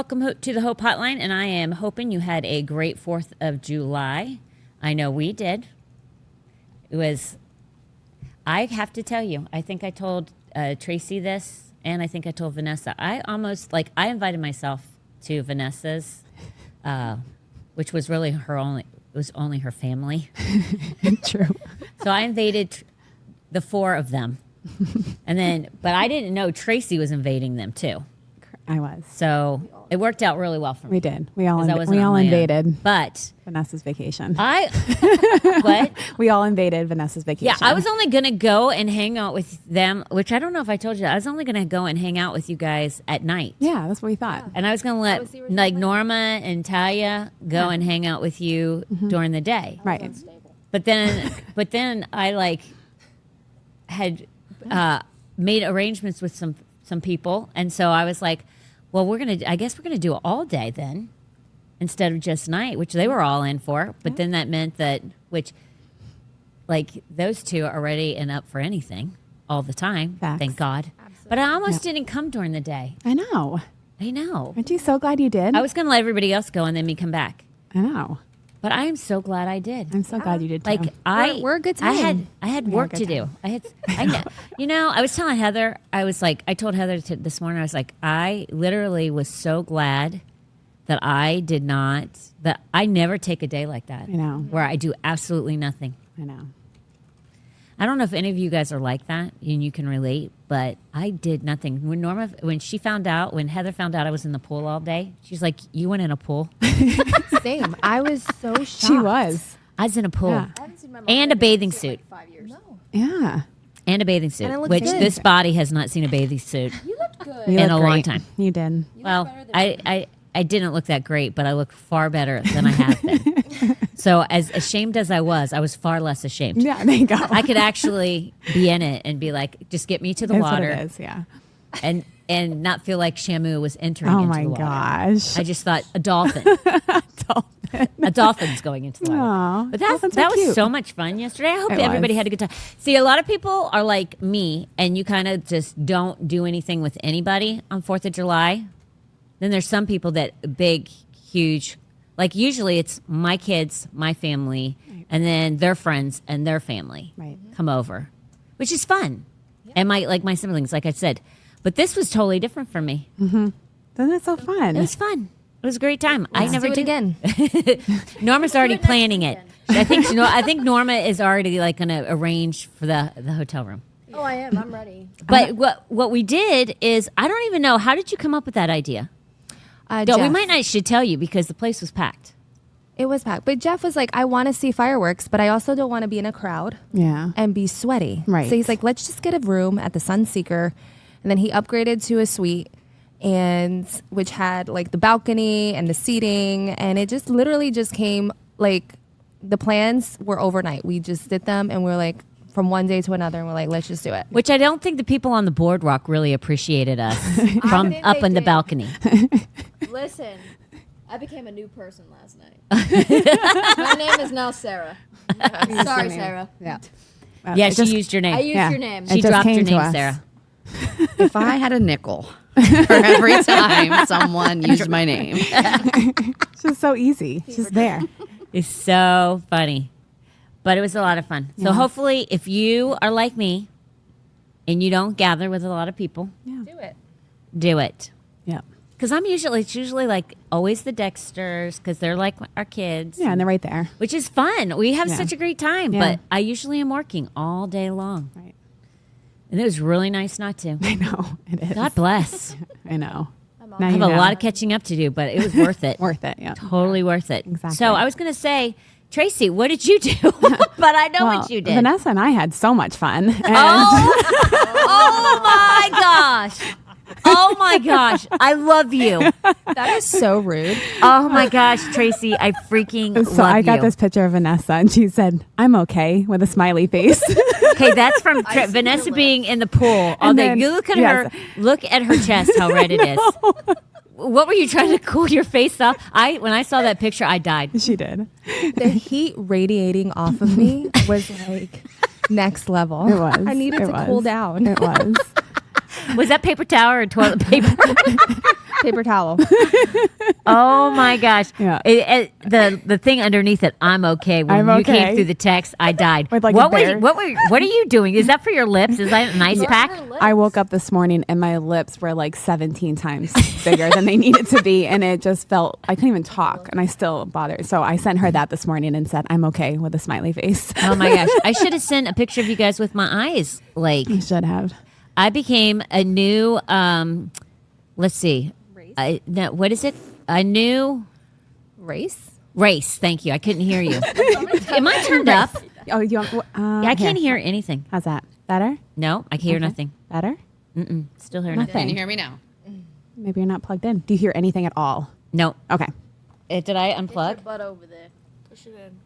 welcome to the Hope Hotline, and I am hoping you had a great 4th of July. I know we did. It was, I have to tell you, I think I told Tracy this, and I think I told Vanessa. I invited myself to Vanessa's, which was really it was only her family. True. So I invaded the 4 of them. But I didn't know Tracy was invading them too. I was. So it worked out really well for me. We did. We all own. invaded. But Vanessa's vacation. What? We all invaded Vanessa's vacation. Yeah, I was only going to go and hang out with them, which I don't know if I told you. I was only going to go and hang out with you guys at night. Yeah, that's what we thought. And I was going to let like Norma and Talia go and hang out with you during the day. Right. But then I had made arrangements with some people, and so I was like, well, I guess we're gonna do it all day then, instead of just night, which they were all in for. But then that meant that those two are ready and up for anything all the time. Facts. Thank God. Absolutely. But I almost didn't come during the day. I know. Aren't you so glad you did? I was gonna let everybody else go and then me come back. I know. But I am so glad I did. I'm so glad you did too. We're a good time. I had work to do. I was telling Heather, I told Heather this morning, I was like, I literally was so glad that I never take a day like that. I know. Where I do absolutely nothing. I know. I don't know if any of you guys are like that and you can relate, but I did nothing. When Heather found out I was in the pool all day, she's like, "You went in a pool?" Same. I was so shocked. She was. I was in a pool. Yeah. I haven't seen my mom And a bathing suit. in 5 years. No. Yeah. And a bathing suit, And it looks which good. this body has not seen a bathing suit You looked good. You in a look long great. time. You did. You Well, look better than I didn't look that great, but I look far better than I have been. So as ashamed as I was far less ashamed. Yeah, there you go. I could actually be in it and be like, just get me to the That's water. what it is, yeah. And not feel like Shamu was entering Oh into my the water. gosh. I just thought a dolphin. A dolphin's going into the water. Aw, But dolphins that are was cute. so much fun yesterday. I hope It everybody was. had a good time. See, a lot of people are like me, and you kind of just don't do anything with anybody on 4th of July. Then there's some people that big, huge, like usually it's my kids, my family, and then their friends and their family come over, which is fun. Yeah. And my siblings, like I said. But this was totally different for me. Mm-hmm. Isn't it so fun? It was fun. It was a great time. I never do it again. Norma's already planning it. I think Norma is already going to arrange for the hotel room. Oh, I am. I'm ready. But what we did is, I don't even know, how did you come up with that idea? We Jeff. should tell you because the place was packed. It was packed. But Jeff was like, I want to see fireworks, but I also don't want to be in a crowd Yeah. and be sweaty. Right. So he's like, let's just get a room at the Sunseeker. And then he upgraded to a suite, which had like the balcony and the seating. And it just literally just came, like, the plans were overnight. We just did them and we're like, from one day to another, and we're like, let's just do it. Which I don't think the people on the boardwalk really appreciated us from think up they in the did. balcony. Listen, I became a new person last night. My name is now Sarah. Sorry, Sarah. Yeah. Yeah, she used your name. I used your name. She It just dropped came your to name, us. Sarah. If I had a nickel for every time someone used my name. It's just so easy. It's just there. It's so funny. But it was a lot of fun. So hopefully, if you are like me and you don't gather with a lot of people, do it. Yeah. Because it's usually like always the Dexters, because they're like our kids. Yeah, and they're right there. Which is fun. We have such a great time. Yeah. But I usually am working all day long. Right. And it was really nice not to. I know. It is. God bless. I know. Now I have a lot of catching up to do, but it was worth it. Worth it, yeah. Totally worth it. Exactly. So I was going to say, Tracy, what did you do? But I know what you did. Vanessa and I had so much fun. And Oh my gosh. Oh my gosh. I love you. That is so rude. Oh my gosh, Tracy, I freaking love so I got you. this picture of Vanessa, and she said, "I'm okay," with a smiley face. Okay, that's from Vanessa being in the pool all And day. then- You look at yes. her. Look at her chest, how red it is. What were you trying to cool your face off? When I saw that picture, I died. She did. The heat radiating off of me was like next level. It was. I needed It to was. cool down. It was. Was that paper towel or toilet paper? Paper towel. Oh my gosh! Yeah. The thing underneath it, I'm okay. When I'm you came okay. through the text, I died. With, like, what a bear. what are you doing? Is that for your lips? Is that an ice pack? I woke up this morning and my lips were like 17 times bigger than they needed to be. And it just felt, I couldn't even talk and I still bothered. So I sent her that this morning and said, I'm okay with a smiley face. Oh my gosh! I should have sent a picture of you guys with my eyes. Like You should have. I became a new. Let's see. Race? No, what is it? A new Race? race. Thank you. I couldn't hear you. Am I turned up? Oh, you want, Yeah, I can't hear anything. How's that? Better? No, I can hear Okay. nothing. Better? Still hear Nothing. nothing. Can you hear me now? Maybe you're not plugged in. Do you hear anything at all? No. Okay. Did I Get your unplug? butt over there. Push it in.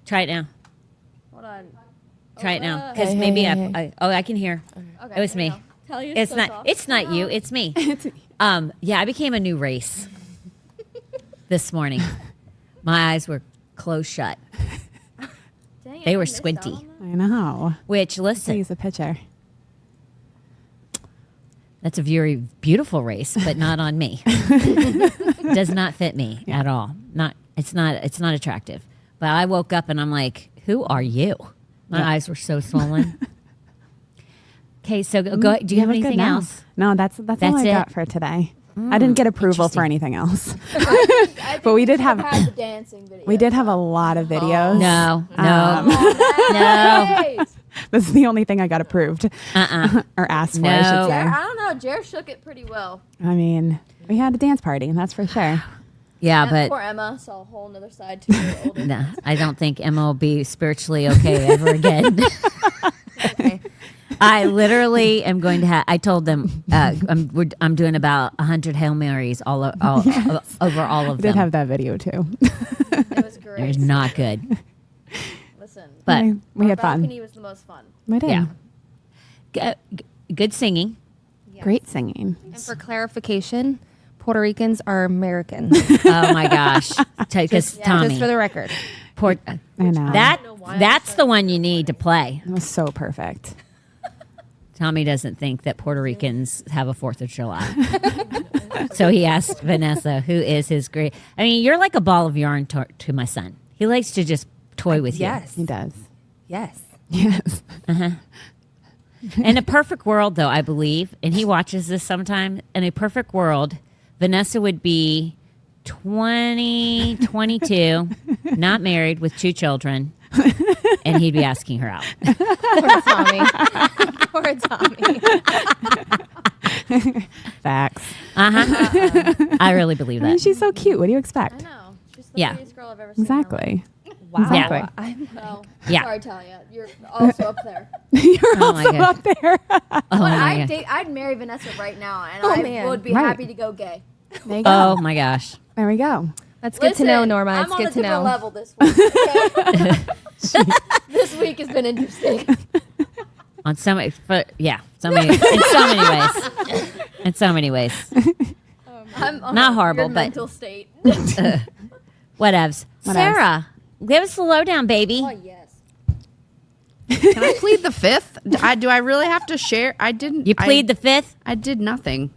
Try it now. Hold on. Try it now. Hey, Because hey, maybe hey, hey. I can hear. Okay, It was there you me. go. Tell you It's so not. soft. It's not you. It's me. Yeah, I became a new race this morning. My eyes were closed shut, Dang it, they I were missed out squinty. on that. I know. which listen, Use a picture. that's a very beautiful race, but not on me. Does not fit me at all. It's not attractive. But I woke up and I'm like, who are you? My eyes were so swollen. Okay, so go. Do you have look good anything now. else? No, that's all That's I it? got for today. I didn't get approval for anything else. I think But we did should have- had the dancing video. We did have a lot of videos. No, no, Um, no. Great. This is the only thing I got approved or asked for, I No. should Jer, say. I don't know. Jer shook it pretty well. I mean, we had a dance party, that's for sure. Yeah, And but poor Emma saw a whole nother side to her older. no, I don't think Emma will be spiritually okay ever again. Okay. I literally am going to have. I told them I'm doing about 100 Hail Marys all over all of We did them. have that video too. It was great. They're not good, Listen, but we our had fun. balcony was the most fun. We did. yeah, good singing. Great singing. And for clarification, Puerto Ricans are Americans. Oh my gosh, because Tommy, Just for the record. I know. that's the one you need to play. It was so perfect. Tommy doesn't think that Puerto Ricans have a 4th of July. So he asked Vanessa, who is his great. I mean, you're like a ball of yarn to my son. He likes to just toy with you. Yes. He does. Yes. Yes. In a perfect world, though, I believe, and he watches this sometime, in a perfect world, Vanessa would be 20, 22, not married with 2 children, and he'd be asking her out. Poor Tommy. Poor Tommy. Facts. I really believe I mean, that. she's so cute. What do you I expect? know. She's the Yeah. prettiest girl I've ever seen. in my life. Exactly. Wow. Exactly. I'm No. Yeah. Sorry, Talia. You're also up there. You're Oh my also God. up there. Oh, But my God. I'd marry Vanessa right now, and Oh, I man. would be Right. happy to go gay. There you go. Oh, my gosh. There we go. That's good to know, Listen, Norma. I'm It's on good a to different know. level this week. Okay? This week has been interesting. On so many, in so many ways. In so many ways. I'm on Not a horrible, weird but- mental state. Whatevs. Sarah, give us the lowdown, baby. Oh yes. Can I plead the 5th? Do I really have to share? I didn't. You plead the 5th? I did nothing.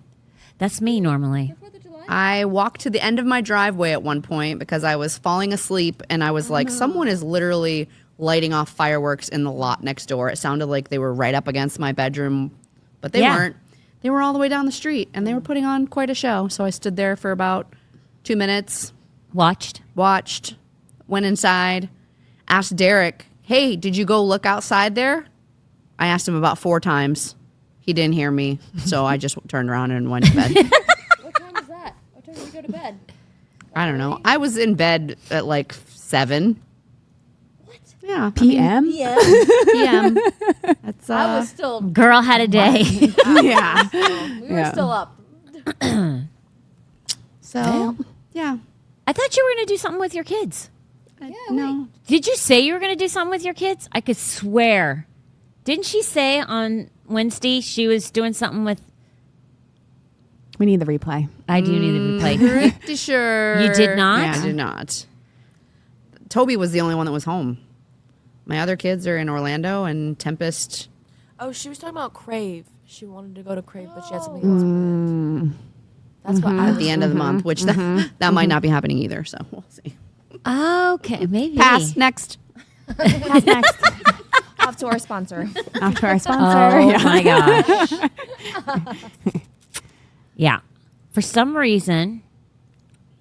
That's me normally. 4th of July. I walked to the end of my driveway at one point because I was falling asleep and I was like, someone is literally lighting off fireworks in the lot next door. It sounded like they were right up against my bedroom, but they Yeah. weren't. They were all the way down the street and they were putting on quite a show. So I stood there for about 2 minutes, Watched. watched, went inside, asked Derek, hey, did you go look outside there? I asked him about 4 times. He didn't hear me, so I just turned around and went to bed. What time is that? What time do you go to bed? I don't know. I was in bed at like 7. What? Yeah. PM? Yeah. PM. That's I was still. Girl had a day. Yeah. We were Yeah. still up. so yeah. I thought you were going to do something with your kids. No. Did you say you were going to do something with your kids? I could swear. Didn't she say on Wednesday she was doing something with... We need the replay. I do need the replay. Pretty sure. You did not? Yeah, I did not. Toby was the only one that was home. My other kids are in Orlando and Tempest. Oh, she was talking about Crave. She wanted to go to Crave, but she had something else planned. That's what I at the end of the month, which that might not be happening either. So we'll see. Okay, maybe. Pass next. What's next? Off to our sponsor. After our sponsor. Oh Yeah. my gosh. Yeah. For some reason,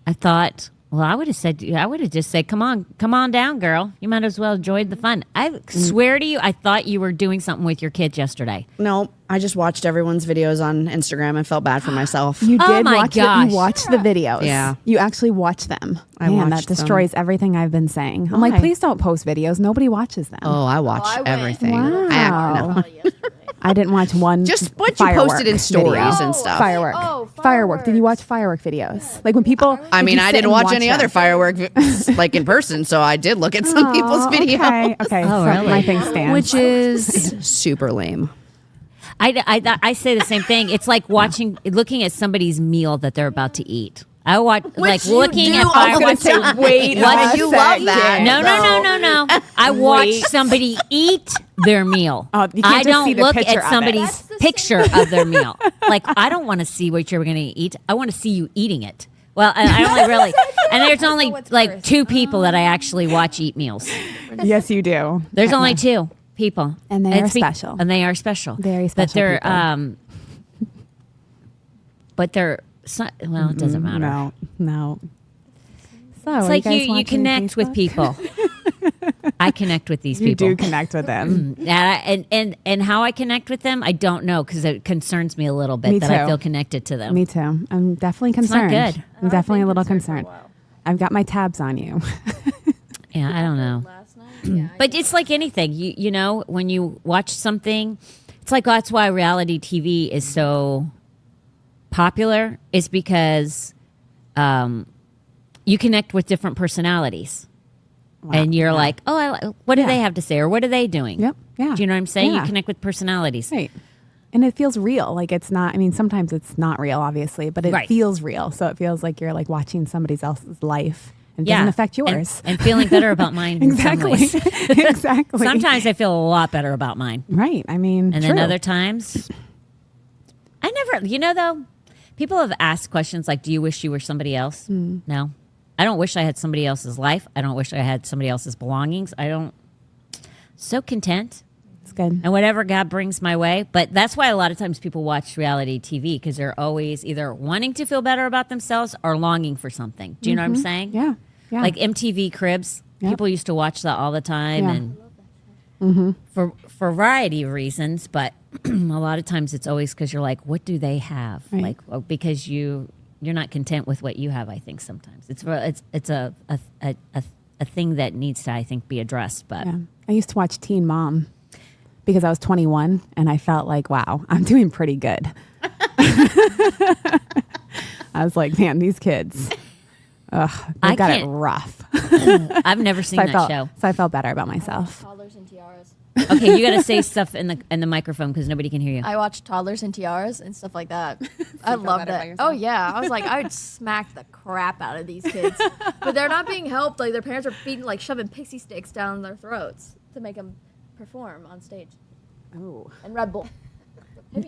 I thought, well, I would have just said, come on down, girl. You might as well enjoy the fun. I swear to you, I thought you were doing something with your kids yesterday. No, I just watched everyone's videos on Instagram and felt bad for myself. You Oh did my watch gosh. You watched the videos. Yeah. You actually watched them. I Man, that watched them. destroys everything I've been saying. I'm like, Why? please don't post videos. Nobody watches them. Oh, I watch I went- everything. Wow. No. I didn't watch one. Just what you firework posted in stories video. and stuff. Firework. Oh, Firework. Did you watch firework videos? Like when people. I mean, did you I sit didn't and watch any them? other firework like in person, so I did look at some people's Oh, videos. Okay. Oh, so really? my thing stands. Which is Super lame. I say the same thing. It's like looking at somebody's meal that they're about to eat. I watch like you looking do at all the fireworks. time. Wait, What? You love that. No. I watch somebody eat their meal. Oh, you can't I just don't see the look picture at of it. somebody's That's the picture of their meal. Like, I don't want to see what you're going to eat. I want to see you eating it. Well, I only really, and there's only like 2 people that I actually watch eat meals. Yes, you do. There's only 2 people, And they are it's special. And they are special. Very But special they're, people. but they're. Well, it doesn't matter. No. So It's like guys you watching connect with Facebook? people. I connect with these You people. do connect with them. And how I connect with them, I don't know because it concerns me a little bit Me that I too. feel connected to them. Me too. I'm definitely not concerned. good. I'm definitely a little concerned. I've got my tabs on you. Yeah, I don't know. Last night? Yeah. But it's like anything, you know, when you watch something, it's like that's why reality TV is so popular. Is because you connect with different personalities, and you're like, oh, what do Yeah. they have to say, or what are they doing? Yep. Yeah. Do you know what I'm saying? Yeah. You connect with personalities. Right. And it feels real. Like it's not, I mean, sometimes it's not real, obviously, but it Right. feels real. So it feels like you're like watching somebody else's life and Yeah, doesn't affect And- yours. and feeling better about mine. Exactly. In some ways. Exactly. Sometimes I feel a lot better about mine. Right. I mean, And true. then other times, I never, you know, though, people have asked questions like, do you wish you were somebody else? No. I don't wish I had somebody else's life. I don't wish I had somebody else's belongings. So content It's good. and whatever God brings my way. But that's why a lot of times people watch reality TV because they're always either wanting to feel better about themselves or longing for something. Do you know what I'm saying? Yeah. Yeah. Like MTV Cribs. Yep. People used to watch that all the time Yeah. and for a variety of reasons, but a lot of times it's always because you're like, what do they have? Right. Like, well, because you're not content with what you have. I think sometimes it's a thing that needs to, I think, be addressed. But Yeah. I used to watch Teen Mom because I was 21 and I felt like, wow, I'm doing pretty good. I was like, man, these kids, they I got it can't- rough. I've never seen So that show. So I felt better about myself. Toddlers and tiaras. Okay, you got to say stuff in the microphone because nobody can hear you. I watch toddlers and tiaras and stuff like that. I love better about that. yourself? Oh yeah, I was like, I would smack the crap out of these kids, but they're not being helped. Like their parents are feeding, like shoving pixie sticks down their throats to make them perform on stage. Oh. And Red Bull.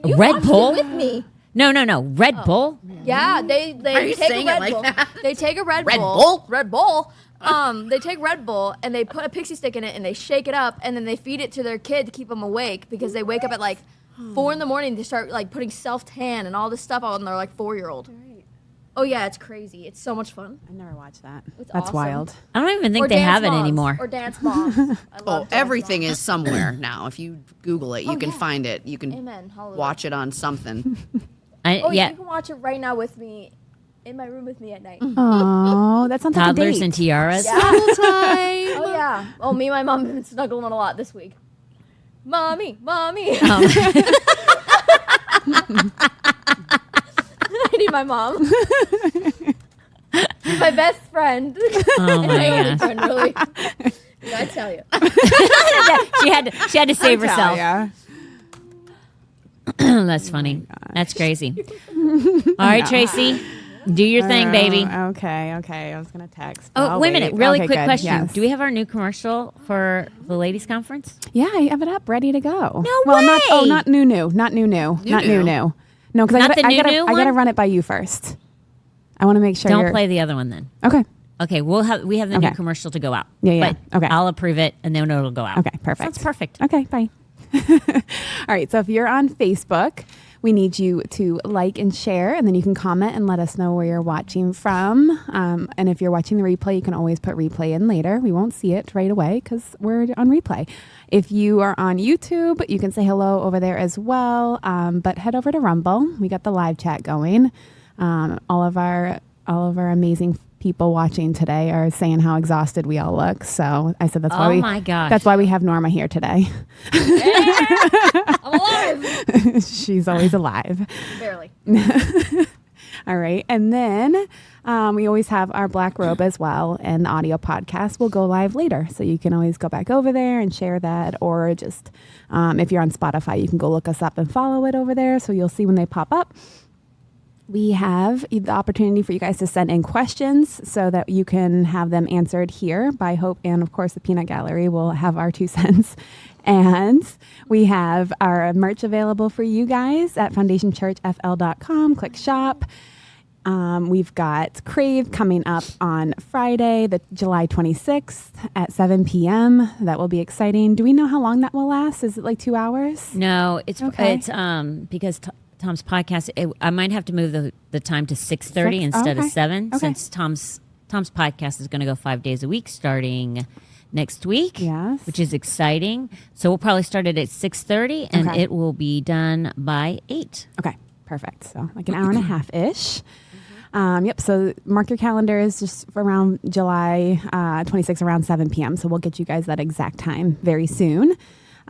You Red watched it Bull? with me. No. Red Bull. Yeah, they Are you take saying a it Red like Bull. that? They take a Red Bull? Bull. Red Bull. They take Red Bull and they put a pixie stick in it and they shake it up and then they feed it to their kid to keep them awake because they wake up at like 4 in the morning to start like putting self-tan and all this stuff on their like 4-year-old. Oh yeah, it's crazy. It's so much fun. I never watched that. It's That's awesome. wild. I don't even think Or they Dance have it Moms, anymore. Or Dance Moms. I love Oh, Dance everything Moms. is somewhere now. If you Google it, you can yeah. find it. You can Amen. Hallelujah. watch it on something. Oh Yeah, you can watch it right now with me, in my room with me at night. Oh, that sounds like a toddlers date. and tiaras. Oh yeah. Oh, me and my mom have been snuggling a lot this week. Mommy. I need my mom. She's my best friend. Oh And my only gosh. friend, really. Did I tell you? She had to save Tell herself. ya. That's funny. That's crazy. All right, Tracy, do your thing, baby. Okay. I was going to text. Oh, I'll wait a minute. wait. Really Okay, quick good. question. Yes. Do we have our new commercial for the ladies' conference? Yeah, I have it up, ready to go. No well, way! Not new. Not new. New. No, because Not the I new gotta one? run it by you first. I want to make sure Don't you're- play the other one then. Okay. Okay, we have the Okay. new commercial to go out. Yeah. But Okay. I'll approve it, and then it'll go out. Okay, perfect. Sounds perfect. Okay, bye. All right, so if you're on Facebook, we need you to like and share, and then you can comment and let us know where you're watching from. And if you're watching the replay, you can always put replay in later. We won't see it right away because we're on replay. If you are on YouTube, you can say hello over there as well. But head over to Rumble. We got the live chat going. All of our amazing people watching today are saying how exhausted we all look. So I said Oh my gosh. that's why we have Norma here today. I'm alive. She's always alive. Barely. All right. And then we always have our Black Robe as well, and the audio podcast will go live later. So you can always go back over there and share that, or just if you're on Spotify, you can go look us up and follow it over there. So you'll see when they pop up. We have the opportunity for you guys to send in questions so that you can have them answered here by Hope. And of course, the Peanut Gallery will have our 2 cents. And we have our merch available for you guys at foundationchurchfl.com. Click shop. We've got Crave coming up on Friday, the July 26th at 7 p.m. That will be exciting. Do we know how long that will last? Is it like 2 hours? No, it's Okay. because Tom's podcast. I might have to move the time to 6:30 Six? instead of Okay. 7, Okay. since Tom's podcast is going to go 5 days a week starting next week. Yes. Which is exciting. So we'll probably start it at 6:30, and Okay. it will be done by 8. Okay, perfect. So like an hour and a half ish. Yep. So mark your calendars just for around July 26th, around 7 p.m. So we'll get you guys that exact time very soon.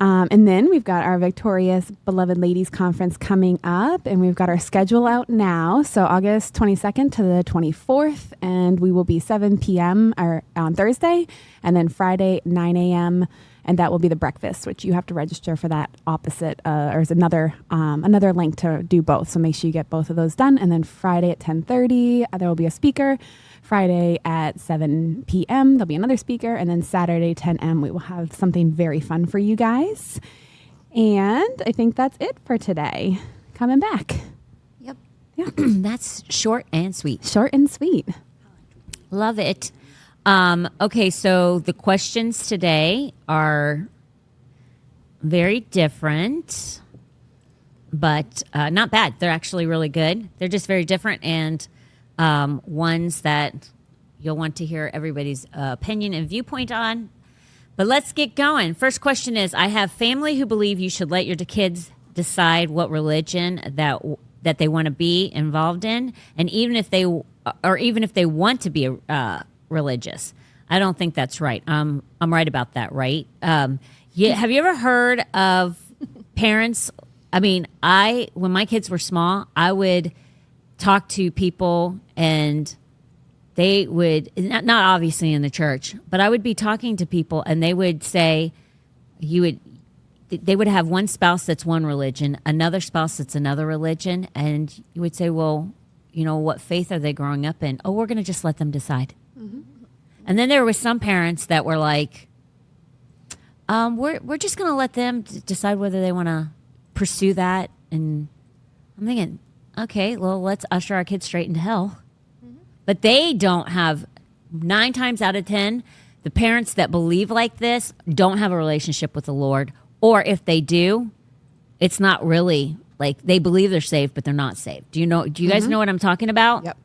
And then we've got our Victorious Beloved Ladies Conference coming up, and we've got our schedule out now. So August 22nd to the 24th, and we will be 7 p.m. on Thursday, and then Friday 9 a.m. And that will be the breakfast, which you have to register for that opposite, or is another link to do both. So make sure you get both of those done. And then Friday at 10:30, there will be a speaker. Friday at 7 p.m., there'll be another speaker. And then Saturday, 10 a.m., we will have something very fun for you guys. And I think that's it for today. Coming back. Yep. Yeah. That's short and sweet. Short and sweet. Love it. Okay, so the questions today are very different, but not bad. They're actually really good. They're just very different, and ones that you'll want to hear everybody's opinion and viewpoint on. But let's get going. First question is, I have family who believe you should let your kids decide what religion that they want to be involved in, and even if they want to be religious. I don't think that's right. I'm right about that, right? Yeah. Have you ever heard of parents? I mean, when my kids were small, I would talk to people, and they would not obviously in the church, but I would be talking to people, and they would say they would have one spouse that's one religion, another spouse that's another religion, and you would say, well, what faith are they growing up in? Oh, we're going to just let them decide. Mm-hmm. And then there were some parents that were like, we're just going to let them decide whether they want to pursue that. And I'm thinking, okay, well, let's usher our kids straight into hell. Mm-hmm. But they don't have, 9 times out of 10, the parents that believe like this don't have a relationship with the Lord. Or if they do, it's not really like they believe they're saved, but they're not saved. Do you guys know what I'm talking about? Yep.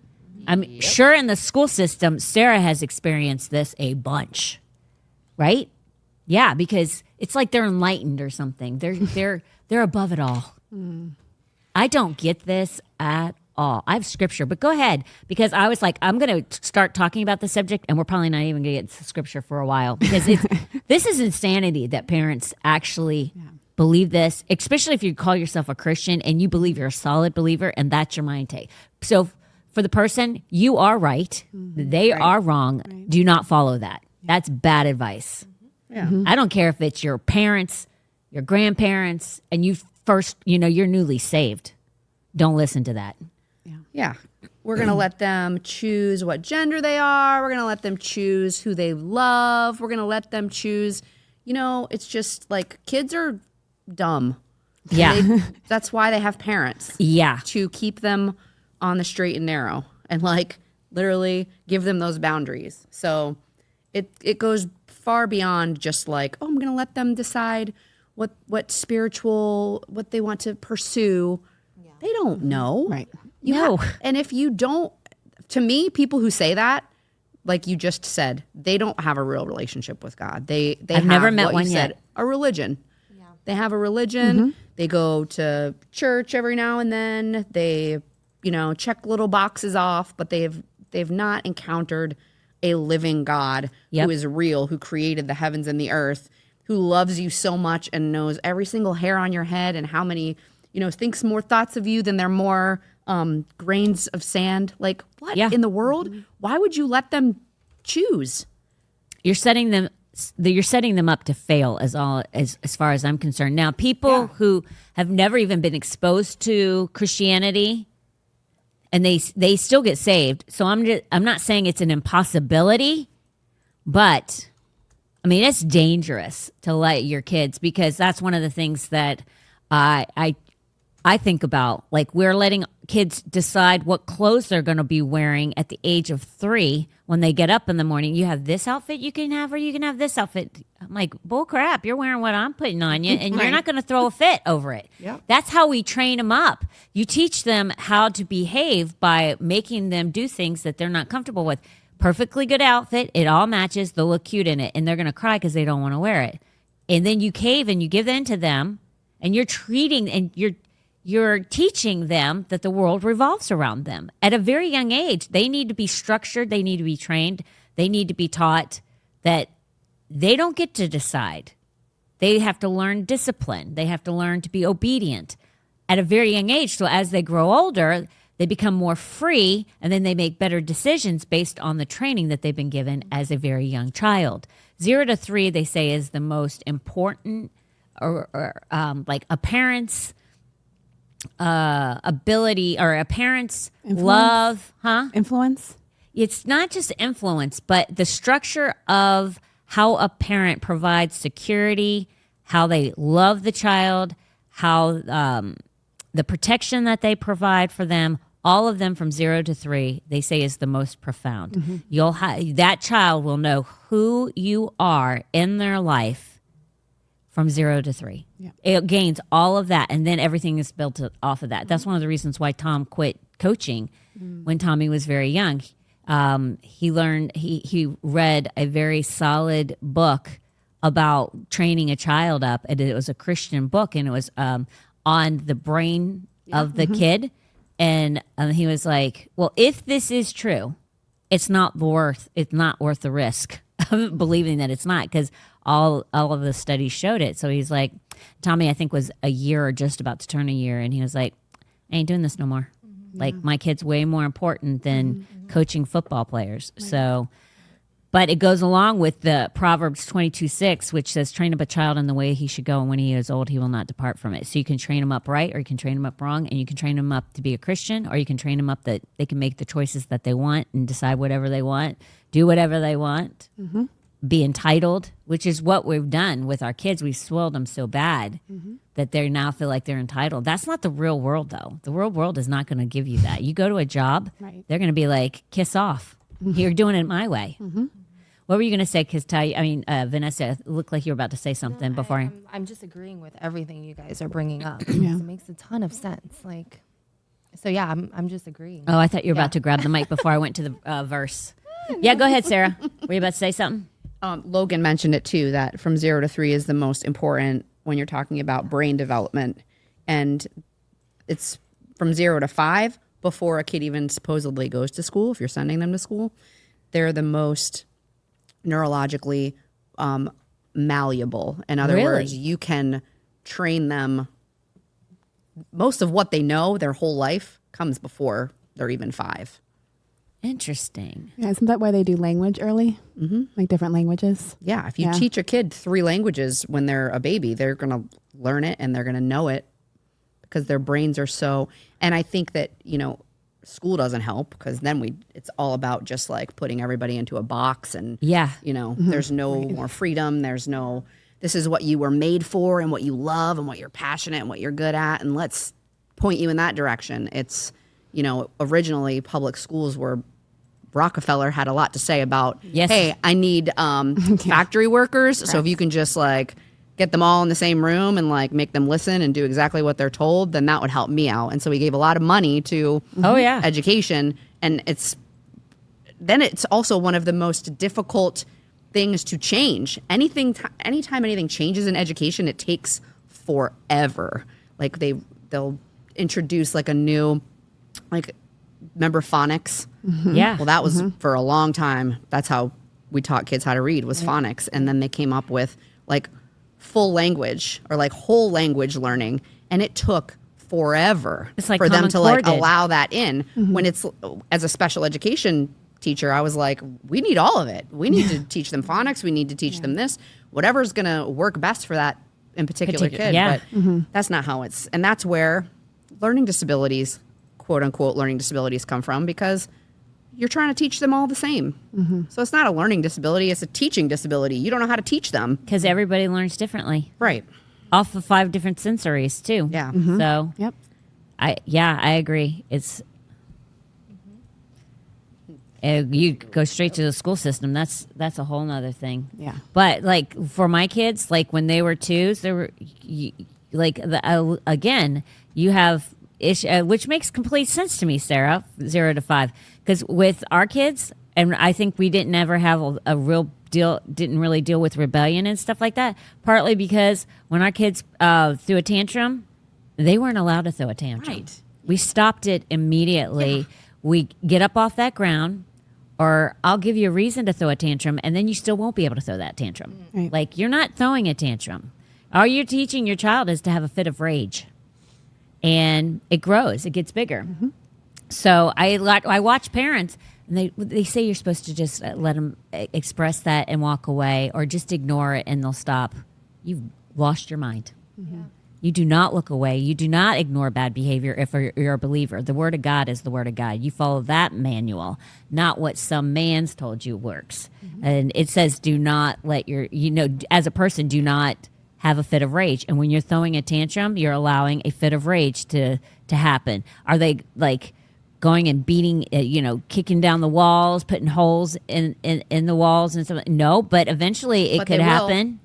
I'm sure in the school system, Sarah has experienced this a bunch, right? Yeah, because it's like they're enlightened or something. They're above it all. I don't get this at all. I have scripture, but go ahead, because I was like, I'm going to start talking about the subject, and we're probably not even going to get to scripture for a while, because this is insanity that parents actually believe this, especially if you call yourself a Christian and you believe you're a solid believer, and that's your mind take. So for the person, you are right. They are wrong. Right. Do not follow that. That's bad advice. Yeah. I don't care if it's your parents, your grandparents, and you're newly saved. Don't listen to that. Yeah. We're going to let them choose what gender they are. We're going to let them choose who they love. We're going to let them choose, it's just like kids are dumb. Yeah. That's why they have parents. Yeah. To keep them on the straight and narrow. and like literally give them those boundaries. So it goes far beyond just like, oh, I'm going to let them decide what spiritual, what they want to pursue. They don't know. Right. And if you don't, to me, people who say that, like you just said, they don't have a real relationship with God. They I've have never met what one you yet. said, a religion. Yeah. They have a religion. They go to church every now and then. They, check little boxes off, but they've not encountered a living God who is real, who created the heavens and the earth, who loves you so much and knows every single hair on your head and how many, thinks more thoughts of you than there are more grains of sand. Like, what in the world? Why would you let them choose? You're setting them up to fail as far as I'm concerned. Now, people who have never even been exposed to Christianity and they still get saved. So I'm not saying it's an impossibility, but I mean, it's dangerous to let your kids, because that's one of the things that I think about. Like, we're letting kids decide what clothes they're going to be wearing at the age of 3 when they get up in the morning. You have this outfit you can have, or you can have this outfit. I'm like, bull crap, you're wearing what I'm putting on you, and you're not going to throw a fit over it. Yep. That's how we train them up. You teach them how to behave by making them do things that they're not comfortable with. Perfectly good outfit, it all matches, they'll look cute in it, and they're going to cry because they don't want to wear it. And then you cave and you give in to them, and you're teaching them that the world revolves around them. At a very young age, they need to be structured, they need to be trained, they need to be taught that they don't get to decide. They have to learn discipline. They have to learn to be obedient at a very young age. So as they grow older, they become more free, and then they make better decisions based on the training that they've been given as a very young child. 0 to 3, they say, is the most important, or like a parent's ability, or a parent's love, Influence? It's not just influence, but the structure of how a parent provides security, how they love the child, how the protection that they provide for them, all of them from 0 to 3, they say is the most profound. That child will know who you are in their life from 0 to 3. Yeah. It gains all of that, and then everything is built off of that. That's one of the reasons why Tom quit coaching when Tommy was very young. He read a very solid book about training a child up, and it was a Christian book, and it was on the brain of the kid. And he was like, well, if this is true, it's not worth the risk of believing that it's not, because all of the studies showed it. So he's like, Tommy, I think, was a year or just about to turn a year, and he was like, I ain't doing this no more. Like, my kid's way more important than coaching football players. So, but it goes along with the Proverbs 22:6, which says, train up a child in the way he should go, and when he is old, he will not depart from it. So you can train him up right, or you can train him up wrong, and you can train him up to be a Christian, or you can train him up that they can make the choices that they want and decide whatever they want, do whatever they want, be entitled, which is what we've done with our kids. We've spoiled them so bad that they now feel like they're entitled. That's not the real world, though. The real world is not going to give you that. You go to a job, they're going to be like, kiss off. You're doing it my way. What were you going to say? Because Vanessa, it looked like you were about to say something before. I'm just agreeing with everything you guys are bringing up. It makes a ton of sense. I'm just agreeing. Oh, I thought you were about to grab the mic before I went to the verse. Yeah, go ahead, Sarah. Were you about to say something? Logan mentioned it too, that from 0 to 3 is the most important when you're talking about brain development. And it's from 0 to 5 before a kid even supposedly goes to school. If you're sending them to school, they're the most neurologically malleable. In other words, you can train them. Most of what they know their whole life comes before they're even 5. Interesting. Yeah, isn't that why they do language early? Like different languages? Yeah, if you teach a kid 3 languages when they're a baby, they're going to learn it and they're going to know it because their brains are so. And I think that, school doesn't help, because then it's all about just like putting everybody into a box, and there's no more freedom. There's no, this is what you were made for and what you love and what you're passionate and what you're good at, and let's point you in that direction. It's originally public schools were Rockefeller had a lot to say about, Yes. hey, I need factory workers. So if you can just like get them all in the same room and like make them listen and do exactly what they're told, then that would help me out. And so he gave a lot of money to education. And it's also one of the most difficult things to change. Anytime anything changes in education, it takes forever. Like they'll introduce like a new, like, remember phonics? Yeah. Well, that was for a long time. That's how we taught kids how to read, was phonics. And then they came up with like full language or like whole language learning. And it took forever It's like for them Common to Core like did. allow that in. When it's, as a special education teacher, I was like, we need all of it. We need to teach them phonics. We need to teach them this, whatever's going to work best for that in particular kid. yeah. But that's not how it's, and that's where learning disabilities, quote unquote learning disabilities, come from, because you're trying to teach them all the same. So it's not a learning disability, it's a teaching disability. You don't know how to teach them. Because everybody learns differently. Right. Off of 5 different sensories, too. Yeah. So, Yep. I agree. It's you go straight to the school system. That's a whole nother thing. Yeah. But like for my kids, like when they were 2s, they were again. You have which makes complete sense to me, Sarah. 0 to 5, because with our kids, and I think we didn't ever have a real deal. Didn't really deal with rebellion and stuff like that. Partly because when our kids threw a tantrum, they weren't allowed to throw a tantrum. Right. We stopped it immediately. Yeah. We get up off that ground, or I'll give you a reason to throw a tantrum, and then you still won't be able to throw that tantrum. Right. Like, you're not throwing a tantrum. All you're teaching your child is to have a fit of rage. And it grows. It gets bigger. So I watch parents, and they say you're supposed to just let them express that and walk away, or just ignore it and they'll stop. You've lost your mind. You do not look away. You do not ignore bad behavior if you're a believer. The Word of God is the Word of God. You follow that manual, not what some man's told you works. And it says, do not let as a person, do not have a fit of rage. And when you're throwing a tantrum, you're allowing a fit of rage to happen. Are they like going and beating, kicking down the walls, putting holes in the walls and stuff? No, but eventually it could happen.